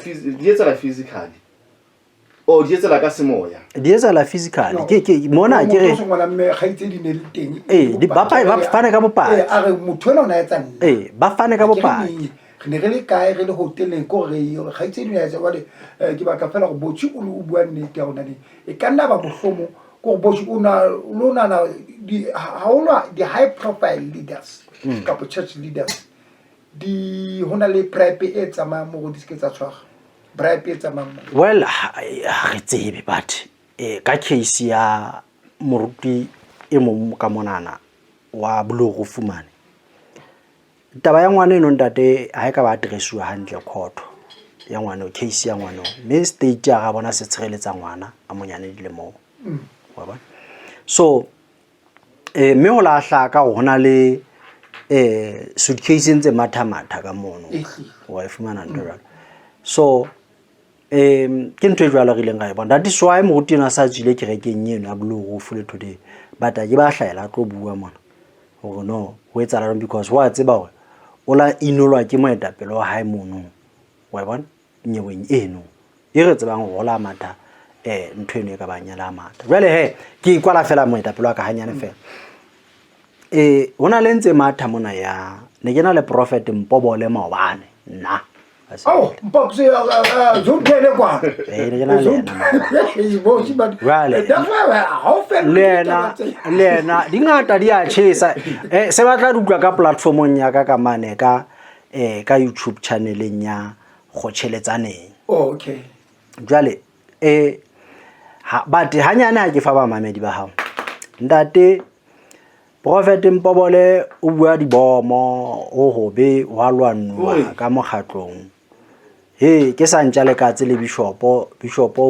[SPEAKER 2] la physically o di etsa la ka semoya
[SPEAKER 3] Di etsa la physical ke mona ke re
[SPEAKER 1] so ngwana mme ga itse di ne le teng
[SPEAKER 3] di ba fane ka bopaki.
[SPEAKER 1] a re motho ena o na etsa nna
[SPEAKER 3] Ba fane ka bopaki.
[SPEAKER 1] re ne re le kae re le hoteleng ko re ga itse di ya etsa wale ke ba ka fela go botsi o le bua nnete ya ona di e ka nna ba bohlomo ko botsi o na di haola di high profile leaders ka church leaders di hona le prep e tsamaya mo go di se tsa tshwaga bribe e tsamaya
[SPEAKER 3] Well re tsebe but ka case ya moruti e mo ka monana wa Bulogo Fumane taba ya ngwana eno ntate ha e ka ba addressiwa hantle court ya ngwana case ya ngwana me state ya ga bona se tshegeletsa ngwana a monyane dile mo wa bona so me o la hla ka gona le suitcase ntse matha ka mono wa ifumana ntwa so ke ntwe jwala rileng ga e bona that is why mo tina sa tsile ke rekeng yeno ya Bulogo fule today but a ke ba hlaela tlo bua mona go no ho etsa because wa tseba gore ola inolwa ke moetapele wa hae mono wa bona nyeweng eno e re tsebang go la matha ntwe eno e ka banyala matha jwale he ke ikwala fela moetapele wa ka hanyane fela ona le ntse matha mona ya ne ke na le prophet Mpobole Maobane nna
[SPEAKER 1] oh mpokse zo tele kwa
[SPEAKER 3] ne ke na le lena dingata di a tshesa se batla dukwa ka platformong ya ka mane ka YouTube channeleng ya go tsheletsaneng
[SPEAKER 1] okay
[SPEAKER 3] jwale but hanyane ha ke fa ba mamedi ba hao ndate Prophet Mpobole o bua dibomo o hobe wa lwanwa ka mokgatlong ke sa ntjale ka tse le bishop o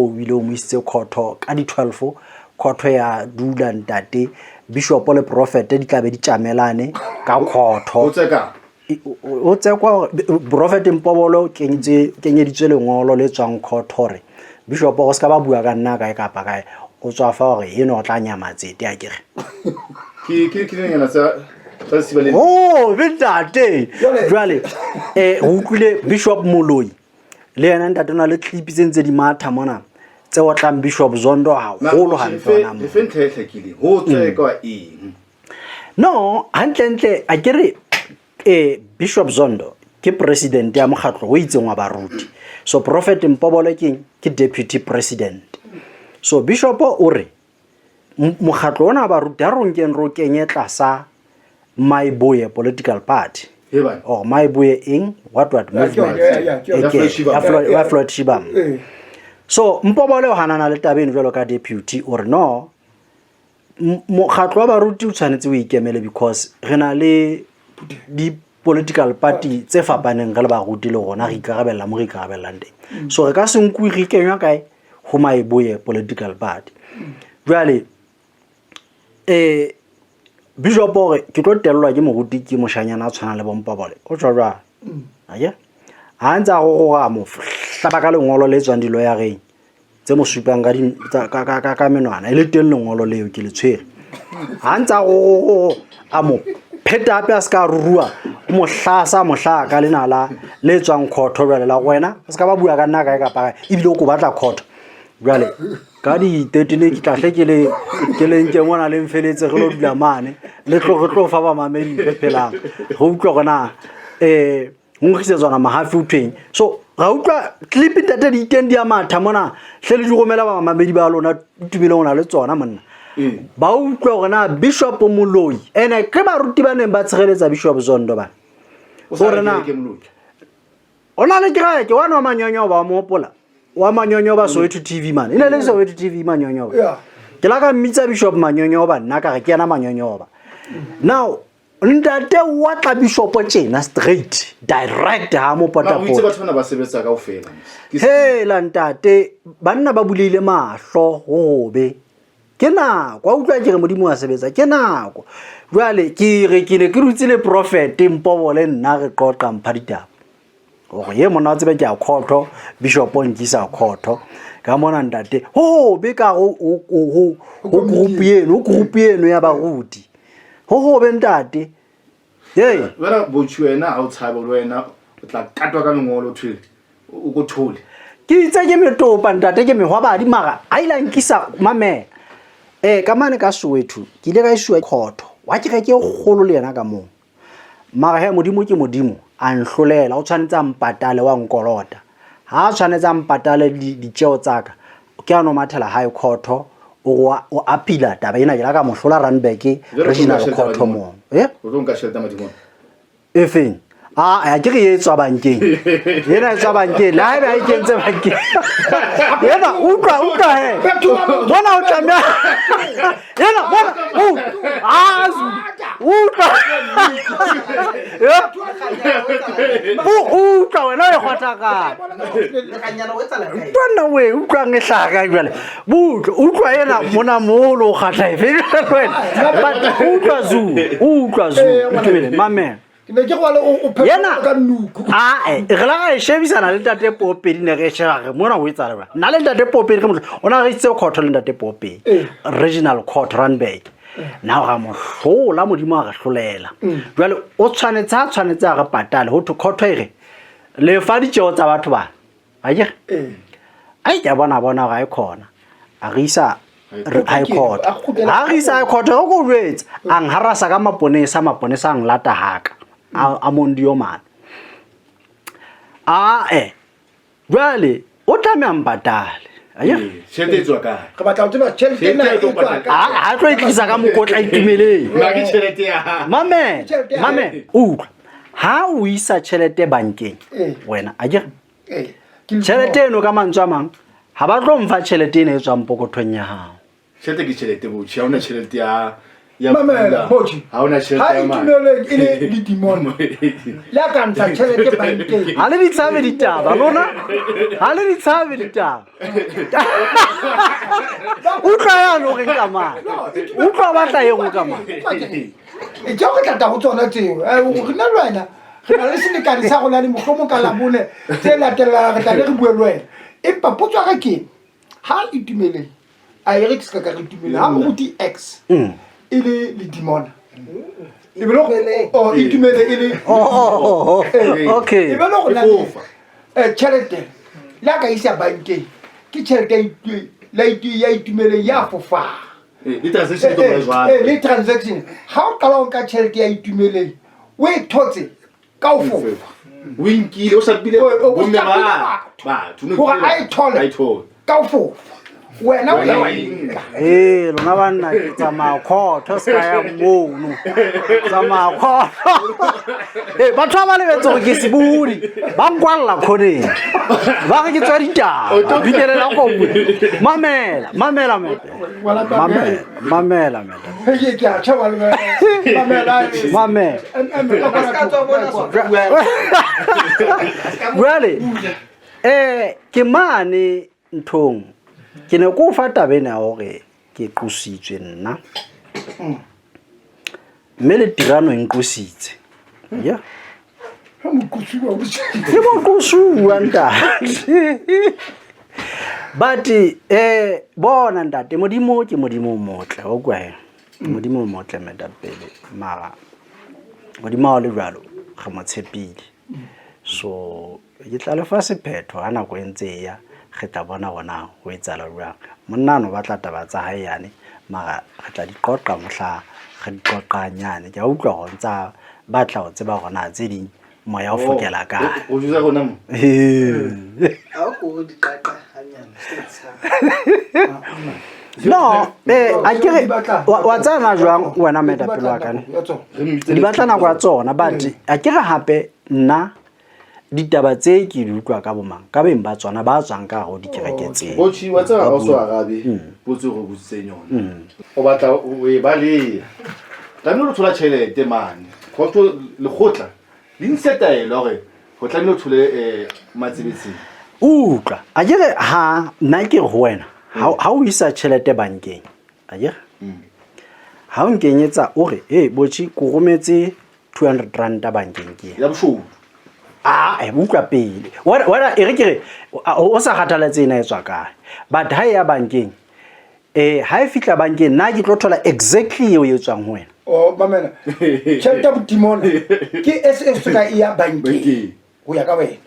[SPEAKER 3] bile o moisitse khotho ka di 12 khotho ya dula ntate bishop le prophet di tlabe di tjamelane ka khotho o tsekwa prophet Mpobole o kenyeditswe lengolo le tswang khotho re bishop go ska ba bua ka nna ka e kapa kae o tswa fa gore eno o tla nyamatsete a kere
[SPEAKER 2] ke nena sa sibale
[SPEAKER 3] bentate jwale o utlwile bishop Moloi le yena ntate na le clip tse di matha mona tse o tlang bishop Zondo ha holo hantona mo
[SPEAKER 2] defentlekile ho tsekwa eng
[SPEAKER 3] no hantle a kere bishop Zondo ke president ya mokgatlo o itseng wa baruti so prophet Mpobole ke deputy president so bishop o re mokgatlo ona ba ruta ronkeng ro kenyetla sa Maiboye political party or Maiboye ing what movement ya Floyd Shibam so Mpobole o hanana le tabeng jwalo ka deputy or no mokgatlo wa baruti o tshwanetse o ikemele because rena le di political party tse fapaneng re le ba ruti le gona re ikarabella mo re ikarabellang teng so re ka se nkwe re kenywa kae ho Maiboye political party jwale bishop gore ke tlo tellwa ke moruti ke moshanyana a tshwana le Mpobole o tswa jwa aye ha ntsa go ga mo hlaba ka lengolo le tswang dilo ya reng tse mo supang ka menwana ile teng lengolo leo ke le tshwere ha ntsa go a mo pheta ape a ska rurua mo hlasa mohlaka lenala le tswang khotho jwale la wena ska ba bua ka nna ka pa ibile o ko batla khotho jwale ka di 13 ke tla ke le nke mona le mfeletse go lo dula mane le tlo fa ba mamedi phelang go utlwa gona ngise tsona mahafi uthweng so ga utlwa clip tate di tendi ya matha mona hle le di romela ba mamedi ba lona tumile ona le tsona monna ba utlwa gona bishop Moloi ene ke ba ruti ba neng ba tshegeletsa bishop Zondo ba gore na ona le kira ke wana manyonyo ba mo pola wa manyonyo ba Soweto TV man ine le Soweto TV manyonyo ke la ka mmitsa bishop manyonyo ba nna ka re ke yana manyonyo ba now ntate wa tla bishop tjena straight direct ha mo pota
[SPEAKER 2] po ba tsona ba sebetsa ka ofela
[SPEAKER 3] la ntate banna ba bulile mahlo hobe ke na kwa utlwa ke re modimo wa sebetsa ke nako jwale ke rekile ke rutsile prophet Mpobole nna re qoqa mpha ditaba gore ye mona o tsebe ke a khotho bishop o nkisa khotho ka mona ntate ho be ka go group yeno ya baruti ho be ntate hey
[SPEAKER 2] wena botšhi wena ga o tshabe le wena o tla katwa ka mengolo thwe o go thole
[SPEAKER 3] ke itse ke metopa ntate ke mehwabadi maga a ile nkisa mame ka mane ka Soweto ke ile ka iswa khotho wa ke ke kgolo le yena ka mo maga he modimo ke modimo a nhlolela o tshwanetse a mpatale wa nkolota ha tshwanetse a mpatale ditjeo tsaka ke ano mathela high court o apila taba ina ke la ka mohlola Randburg regional court mo
[SPEAKER 2] o tlo nka shelter madimo
[SPEAKER 3] efeng a ke re etswa bankeng yena etswa bankeng la ba ikentse bankeng yena utlwa he bona o tlamya yena bona utlwa utlwa wena e khotha ka bona we utlwa ngehlaka jwale utlwa yena mona molo o khatla efe wena utlwa zu mame
[SPEAKER 1] ne ke gwale o phela ka nuku
[SPEAKER 3] re la ga shebisana le tate Popedi ne re shega mona ho etsa ba nna le tate Popedi ke motho ona re itse khotho le tate Popedi regional court Randburg na ga mo hlola modimo a re hlolela jwale o tshwanetse a re patale ho to khotho ire le fa di tšeo tsa batho ba ke ai ke bona ga e khona a re isa high court a re isa high court go rwetsa ang harasa ka maponesa ang lata haka a mondio man jwale o tame ampatale
[SPEAKER 2] shelter etswa ka
[SPEAKER 1] ka batla o tseba tšhelete na
[SPEAKER 3] a tlo itlisa ka mokotla itumeleng
[SPEAKER 2] la ke shelter ya
[SPEAKER 3] mame utlwa ha o isa tšhelete bankeng wena a ke tšhelete eno ka mantswe a mang ha ba tlo mfa tšhelete ene e tswang pokothong ya hao
[SPEAKER 2] shelter ke shelter botšhi ha ona shelter ya
[SPEAKER 1] mamela botšhi
[SPEAKER 2] ha ona shelter ya
[SPEAKER 1] ma ha ile le dimon la ka ntsha tšhelete bankeng
[SPEAKER 3] ha le ditsabe ditaba lona ha le ditsabe ditaba utlwa yana re ka mang utlwa batla yeng ka mang
[SPEAKER 1] e tšeo ke tata go tsona tseo re na lwena re na le selekane sa gona le mohlomong ka labone tse latelela re tla le re bue le wena empa potswa ga ke ha itumeleng a e rekisa ka re itumeleng ha moruti X e le dimona e be lo itumele e le
[SPEAKER 3] okay
[SPEAKER 1] e be lo gona tšhelete la ka isa bankeng ke tšhelete ya itumeleng ya fofa le transaction ha o qala o nka tšhelete ya itumeleng o e thotse ka o fofa
[SPEAKER 2] o inkile o sapile bomme batho
[SPEAKER 1] gore a e thole ka o fofa wena
[SPEAKER 3] lona banna ke tsamaya khotho ska ya mono tsamaya khotho batho ba lebetse gore ke sebudi ba nkwalla khoneng ba ke tswa ditaba bikelela go mamela
[SPEAKER 1] ke ke a tšhawa le
[SPEAKER 3] mamela jwale ke mane nthong ke ne go fa tabene ya gore ke qositswe nna mme le tirano e nqositse ya ke mo qosuwa ntate but bona ntate modimo ke modimo motle o kwa modimo motle metapele mara modimo wa le jalo ga mo tshepile so ke tla le fa sephetho ha nako e ntse ya ge tla bona gona go etsala jwang monna no batla taba tsa hae yane mara re tla di qoqa mohla ge di qoqanyane ke a utlwa go ntsa batla go tseba gona tse ding moya o fokela ka
[SPEAKER 2] o juza gona mo
[SPEAKER 1] a go di qaqa hanyane
[SPEAKER 3] no a ke wa tsana jwang wena metapelo wa kane di batlana kwa tsona but a ke re hape nna ditaba tse ke di utlwa ka bomang ka beng ba tsona ba tswang ka go dikereke tse
[SPEAKER 2] botšhi wa tsena ga o so arabe botse go botsitseng yona o batla o e ba le tlamehile o thola tšhelete mane khotho le khotla di nsetaela gore go tlamehile o thole matsebetseng
[SPEAKER 3] utlwa a ke re ha nna ke go wena ha o isa tšhelete bankeng a ke ha o nkenyetsa o re botšhi ko rometse 200 rand bankeng ke
[SPEAKER 2] ya boshodu
[SPEAKER 3] utlwa pele wena e re ke re o sa kgathalatse ena e tswa kae but ha ya bankeng ha e fitla bankeng nna ke tlo thola exactly eo e tswang ho wena
[SPEAKER 1] mamela tšhelete botimona ke ss ka e ya bankeng go ya ka wena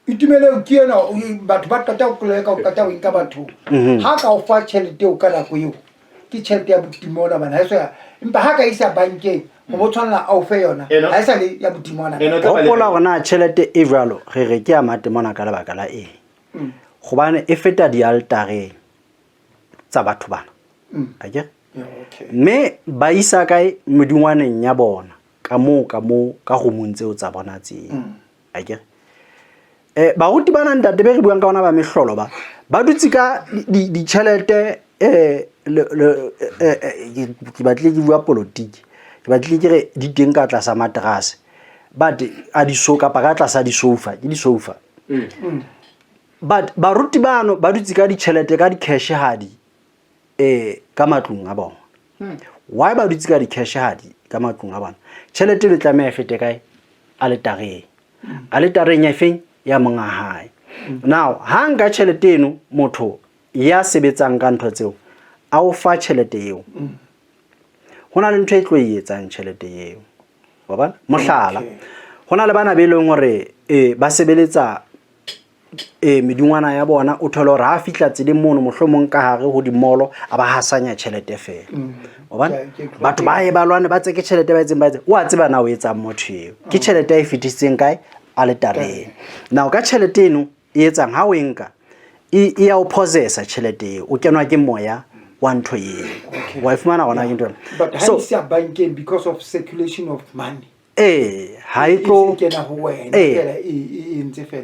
[SPEAKER 1] itumele ke yena batho ba tata go koleka go kata go inka batho ha ka o fa tšhelete o ka nako eo ke tšhelete ya botimona bana ha se empa ha ka isa bankeng go botshwana a o fe yona ha isa le ya botimona
[SPEAKER 3] gopola gona tšhelete e jalo re ke ya matemona ka lebaka la gobane e feta dialtareng tsa batho bana akere mme ba isa kae modingwaneng ya bona ka go montseo tsa bona tseng akere baruti bana ntate be re buang ka bona ba mehlolo ba dutse ka ditšhelete ke batlile ke bua politiki ke batlile ke re di teng ka tlasa materase but a di so kapa ka tlasa di sofa ke di sofa but baruti bano ba dutse ka ditšhelete ka di-cash hadi ka matlong a bona why ba dutse ka di-cash hadi ka matlong a bona tšhelete le tlameha fete kae a le tareng ya feng ya monga hae now ha nka tšhelete eno motho ya sebetsang ka ntho tseo a o fa tšhelete eo hona le ntho e tlo e etsang tšhelete eo wa bona mohlala hona le bana be leng hore ba sebeletsa medingwana ya bona o thola hore ha fitla tseleng mono mohlomong ka hare ho dimolo a ba hasanya tšhelete fela wa bona batho ba e balwane ba tseke tšhelete ba etseng ba etse wa tseba na o etsang motho eo ke tšhelete e fetisitseng kae a le tareng now ka tšhelete eno e etsang ha o e nka e ya o possessa tšhelete eo o kenwa ke moya wa ntho eo wa ifumana gona ke ntho
[SPEAKER 1] so bankeng because of circulation of money
[SPEAKER 3] ha e tlo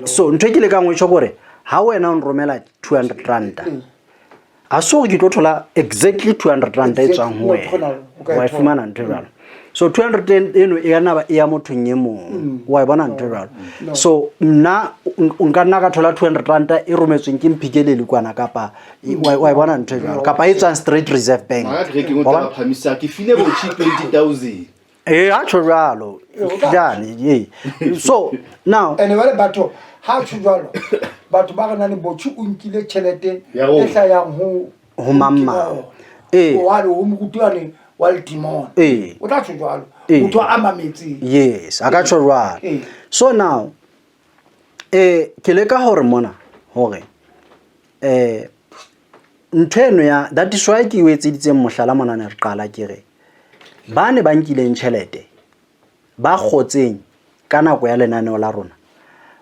[SPEAKER 3] so ntho ke le ka ngwe gore ha wena o nromela 200 rand a so ke tlo thola exactly 200 rand e tswang ho wena wa ifumana ntho jalo so 200 eno e kana ba e ya mothong ye mong wa e bona ntho jalo so nna nka nna ka thola 200 rand e rometsweng ke mphikelele kwana kapa wa e bona ntho jalo kapa e tswang straight reserve bank
[SPEAKER 2] wa phamisa ke file bo 20000
[SPEAKER 3] a jalo dane so now
[SPEAKER 1] ene wale batho ha jalo batho ba gana le botho o nkile tšhelete e hla yang ho mamma wa le ho mokutwane wa le timon o tla jalo motho a mametsi
[SPEAKER 3] yes a ka jalo so now ke le ka hore mona hore nteno ya that is why ke wetseditse mohlala mona ne re qala ke re bane ba nkileng tšhelete ba khotseng ka nako ya lenaneo la rona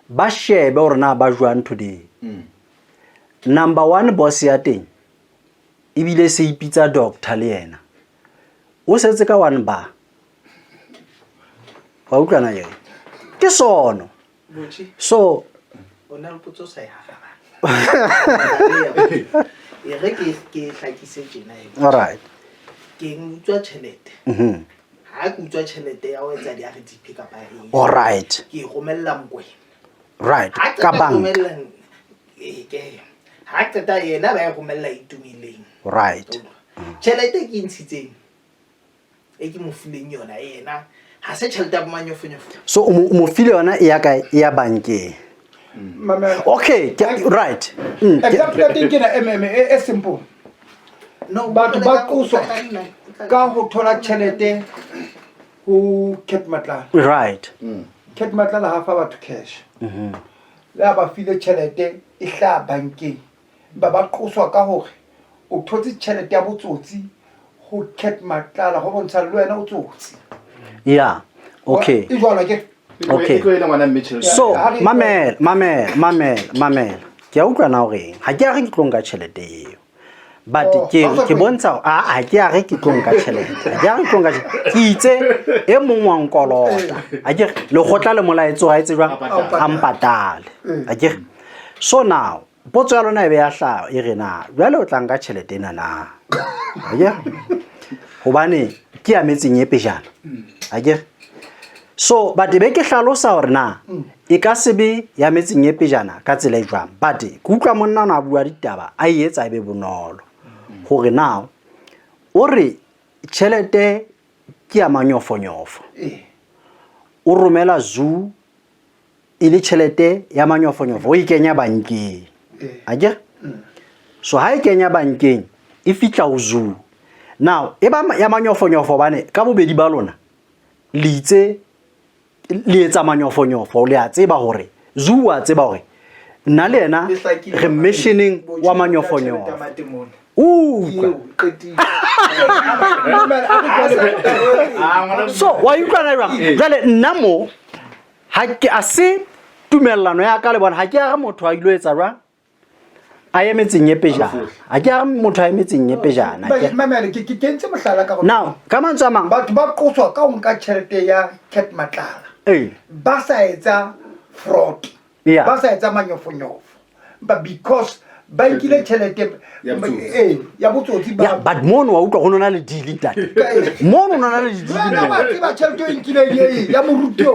[SPEAKER 3] ba shebe hore na ba jwang today number 1 boss ya teng ibile se ipitsa doctor le yena o setse ka 1 ba wa utlwana ye ke sono so
[SPEAKER 5] ona le potso sa ya e re ke hlakise tjena
[SPEAKER 3] all right
[SPEAKER 5] ke utswa tšhelete ha ke utswa tšhelete ya o etsa di RDP ka pa
[SPEAKER 3] all right
[SPEAKER 5] ke romella mkwena
[SPEAKER 3] right ka bank
[SPEAKER 5] ke ha tata yena ba e romella itumileng
[SPEAKER 3] right
[SPEAKER 5] tšhelete ke ntshitseng e ke mo fileng yona yena ha se tšhelete ya bomanyofonyofo
[SPEAKER 3] so mo file yona e ya ka ya bankeng okay right
[SPEAKER 1] example I think ina simple
[SPEAKER 5] no
[SPEAKER 1] batho ba qoswa ka ho thola tšhelete ho Cape Matlala
[SPEAKER 3] right
[SPEAKER 1] Cape Matlala ha fa batho cash la ba file tšhelete e hla bankeng ba qoswa ka hore o thotse tšhelete ya botsotsi ho Cape Matlala go bontsha le wena o tsotsi
[SPEAKER 3] yeah okay
[SPEAKER 1] e jwalo ke
[SPEAKER 3] okay so mamel ke a utlwa na hore ha ke a re ke tlonga tšhelete eo but ke bontsha a ke a re ke tlonga tšhelete ha ke a re tlonga ke itse e mong wa nkolota a ke le gotla le molaetso ga etse jwang a mpatale a ke so now potso ya lona e be ya hla e rena jwale o tlanga tšhelete ena na a ke hobane ke ya metseng e pejana a ke so but be ke hlalosa hore na e ka sebe ya metseng e pejana ka tsela e jwang but ke utlwa monna na bua ditaba a etsa be bonolo hore now o re tšhelete ke ya manyofonyofo o romela zoo e le tšhelete ya manyofonyofo o e kenya bankeng akere so ha e kenya bankeng e fitla o Zoo now e ba ya manyofonyofo bane ka bobedi ba lona le itse le etsa manyofonyofo le a tseba hore Zoo a tseba hore nna le yena re missioning wa manyofonyofo so wa utlwana jwang jwale nna mo ha ke a se tumellano ya ka le bona ha ke a motho a ilo etsa jwang a emetseng ye pejana ha ke a motho a emetseng ye pejana
[SPEAKER 1] mamele ke kentse mohlala ka
[SPEAKER 3] now ka mantswe a mang
[SPEAKER 1] batho ba qoswa ka ho nka tjhelete ya Cat Matlala ba sa etsa fraud ba sa etsa manyofonyofo but because ba nkile tjhelete ya botsotsi ba
[SPEAKER 3] but mono wa utlwa go nona le deal tate mono nona le deal
[SPEAKER 1] ba tjhelete e nkile ye ya morutio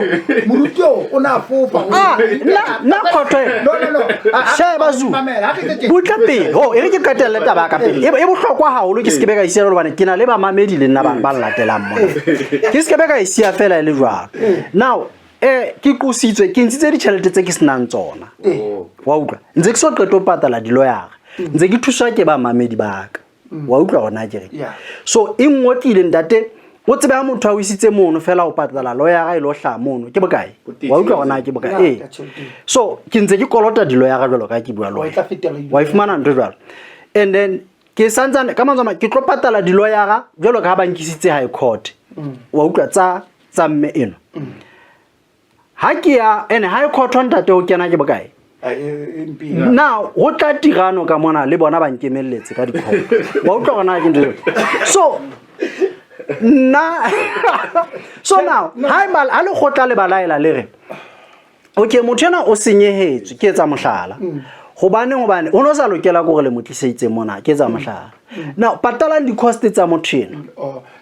[SPEAKER 1] o na fofa
[SPEAKER 3] na khotho
[SPEAKER 1] no
[SPEAKER 3] sheba Zoo butla pele ho e re ke katela taba ka pele e bohlokwa haholo ke sekebe ka isia le bana ke na le ba mamedi le nna ba latelang mona ke sekebe ka isia fela le jwalo now ke qositswe ke ntse di tšhelete tse ke senang tsona wa utlwa ntse ke so qeto patala di lawyer ntse ke thuswa ke ba mamedi ba ka wa utlwa gona ke so e ngotile ntate o tsebe ha motho a o isitse mono fela o patala lawyer e lo hla mono ke bokae wa utlwa gona ke bokae so ke ntse ke kolota di lawyer jwalo ka ke bua lawyer wa ifumana ntwe jwalo and then ke santsane ka mantswe ke tlo patala di lawyer jwalo ka ha ba nkisitse high court wa utlwa tsa mme eno ha ke ya ene high court ntate o kena ke bokae now ho tla tirano ka mona le bona ba nkemelletse ka dikhophi wa utlwa gona ke ntse so now ha le khotla le balaela le re okay motho ena o senyehetswe ke etsa mohlala hobane o no sa lokela gore le motliseitse mona ke etsa mohlala now patala di cost tsa motho ena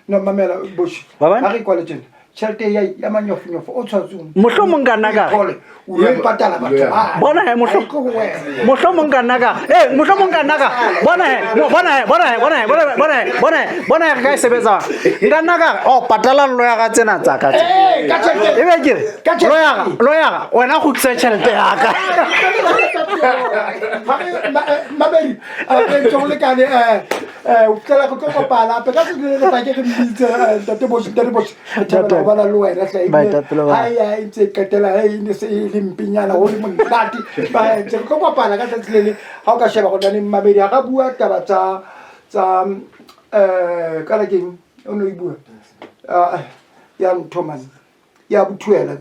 [SPEAKER 1] no mamela boshi ha re kwale tjena tšhelete ya manyofonyofo o tshwatsong
[SPEAKER 3] mohlomong ka nna ka
[SPEAKER 1] o e patala batho
[SPEAKER 3] bona he mohlomong ka nna ka mohlomong ka nna ka bona he ka e sebetsa nka nna ka patala lawyer ga tsena tsa ka e be ke lawyer wena go tse tšhelete ya ka
[SPEAKER 1] mabedi a ntse le kane o tla go kopala pe ka se le ba ke mmitse tate boshi ba la lo wena ai ntse katela ne se limpinyana ho le monati ba ntse go kopala ka tselele ha o ka sheba go dane mabedi a ga bua taba tsa ka la keng o no ibua ya Thomas ya buthuela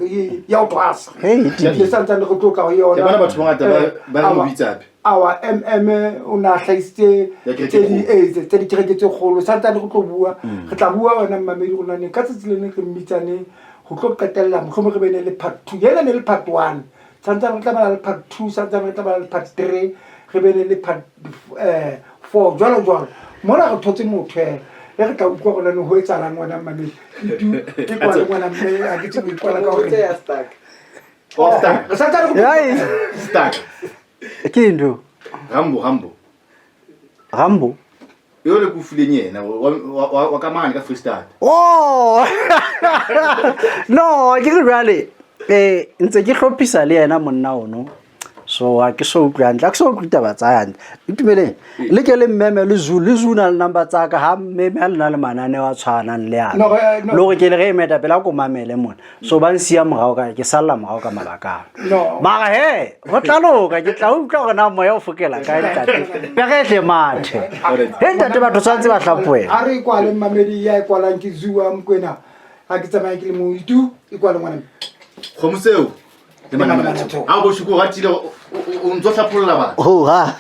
[SPEAKER 1] ya o pasa ke santsa le go tloka go yona
[SPEAKER 2] ke bona batho ba ngata ba go bitsape
[SPEAKER 1] awa una hlaisitse tse di treketse kgolo santsa le go tlo bua re tla bua wena mamedi go nane ka tsetsilene ke mmitsane go tlo qetella mohlomong re bene le part 2 yena ne le part 1 santsa re tla ba le part 2 santsa re tla ba le part 3 re bene le part 4 jwalo mona go thotse motho re tla utlwa go nane ho etsalang wena mamedi ke kwa le ngwana mme a ke tsebe kwa la ka go
[SPEAKER 5] ya stack
[SPEAKER 1] santsa re
[SPEAKER 2] stack
[SPEAKER 3] ke ndo Rambo
[SPEAKER 2] yo le kufileng yena wa ka mane ka Free State
[SPEAKER 3] no ke re jale ntse ke hlophisa le yena monna ono so a ke so utlwantla ke so utlwita ba tsayana itumeleng le ke le mmeme le Zulu na le number tsa ka ha mmeme a le na le manane wa tshwanang le yana lo re ke le ge meta pela ko mamele mona so ba nsia mogao ka ke sala mogao ka mabaka mara he go tlaloka ke tla utlwa gona moya o fokela ka ntate pe ge hle mathe he ntate batho tsantse ba hlapwe
[SPEAKER 1] a re kwa le mamedi ya kwa la ke Zua mkwena ha ke tsamaya ke le mo itu e kwa le ngwana
[SPEAKER 2] go moseo le mana a bo shuko ratile o ntso hlapolola ba
[SPEAKER 3] ha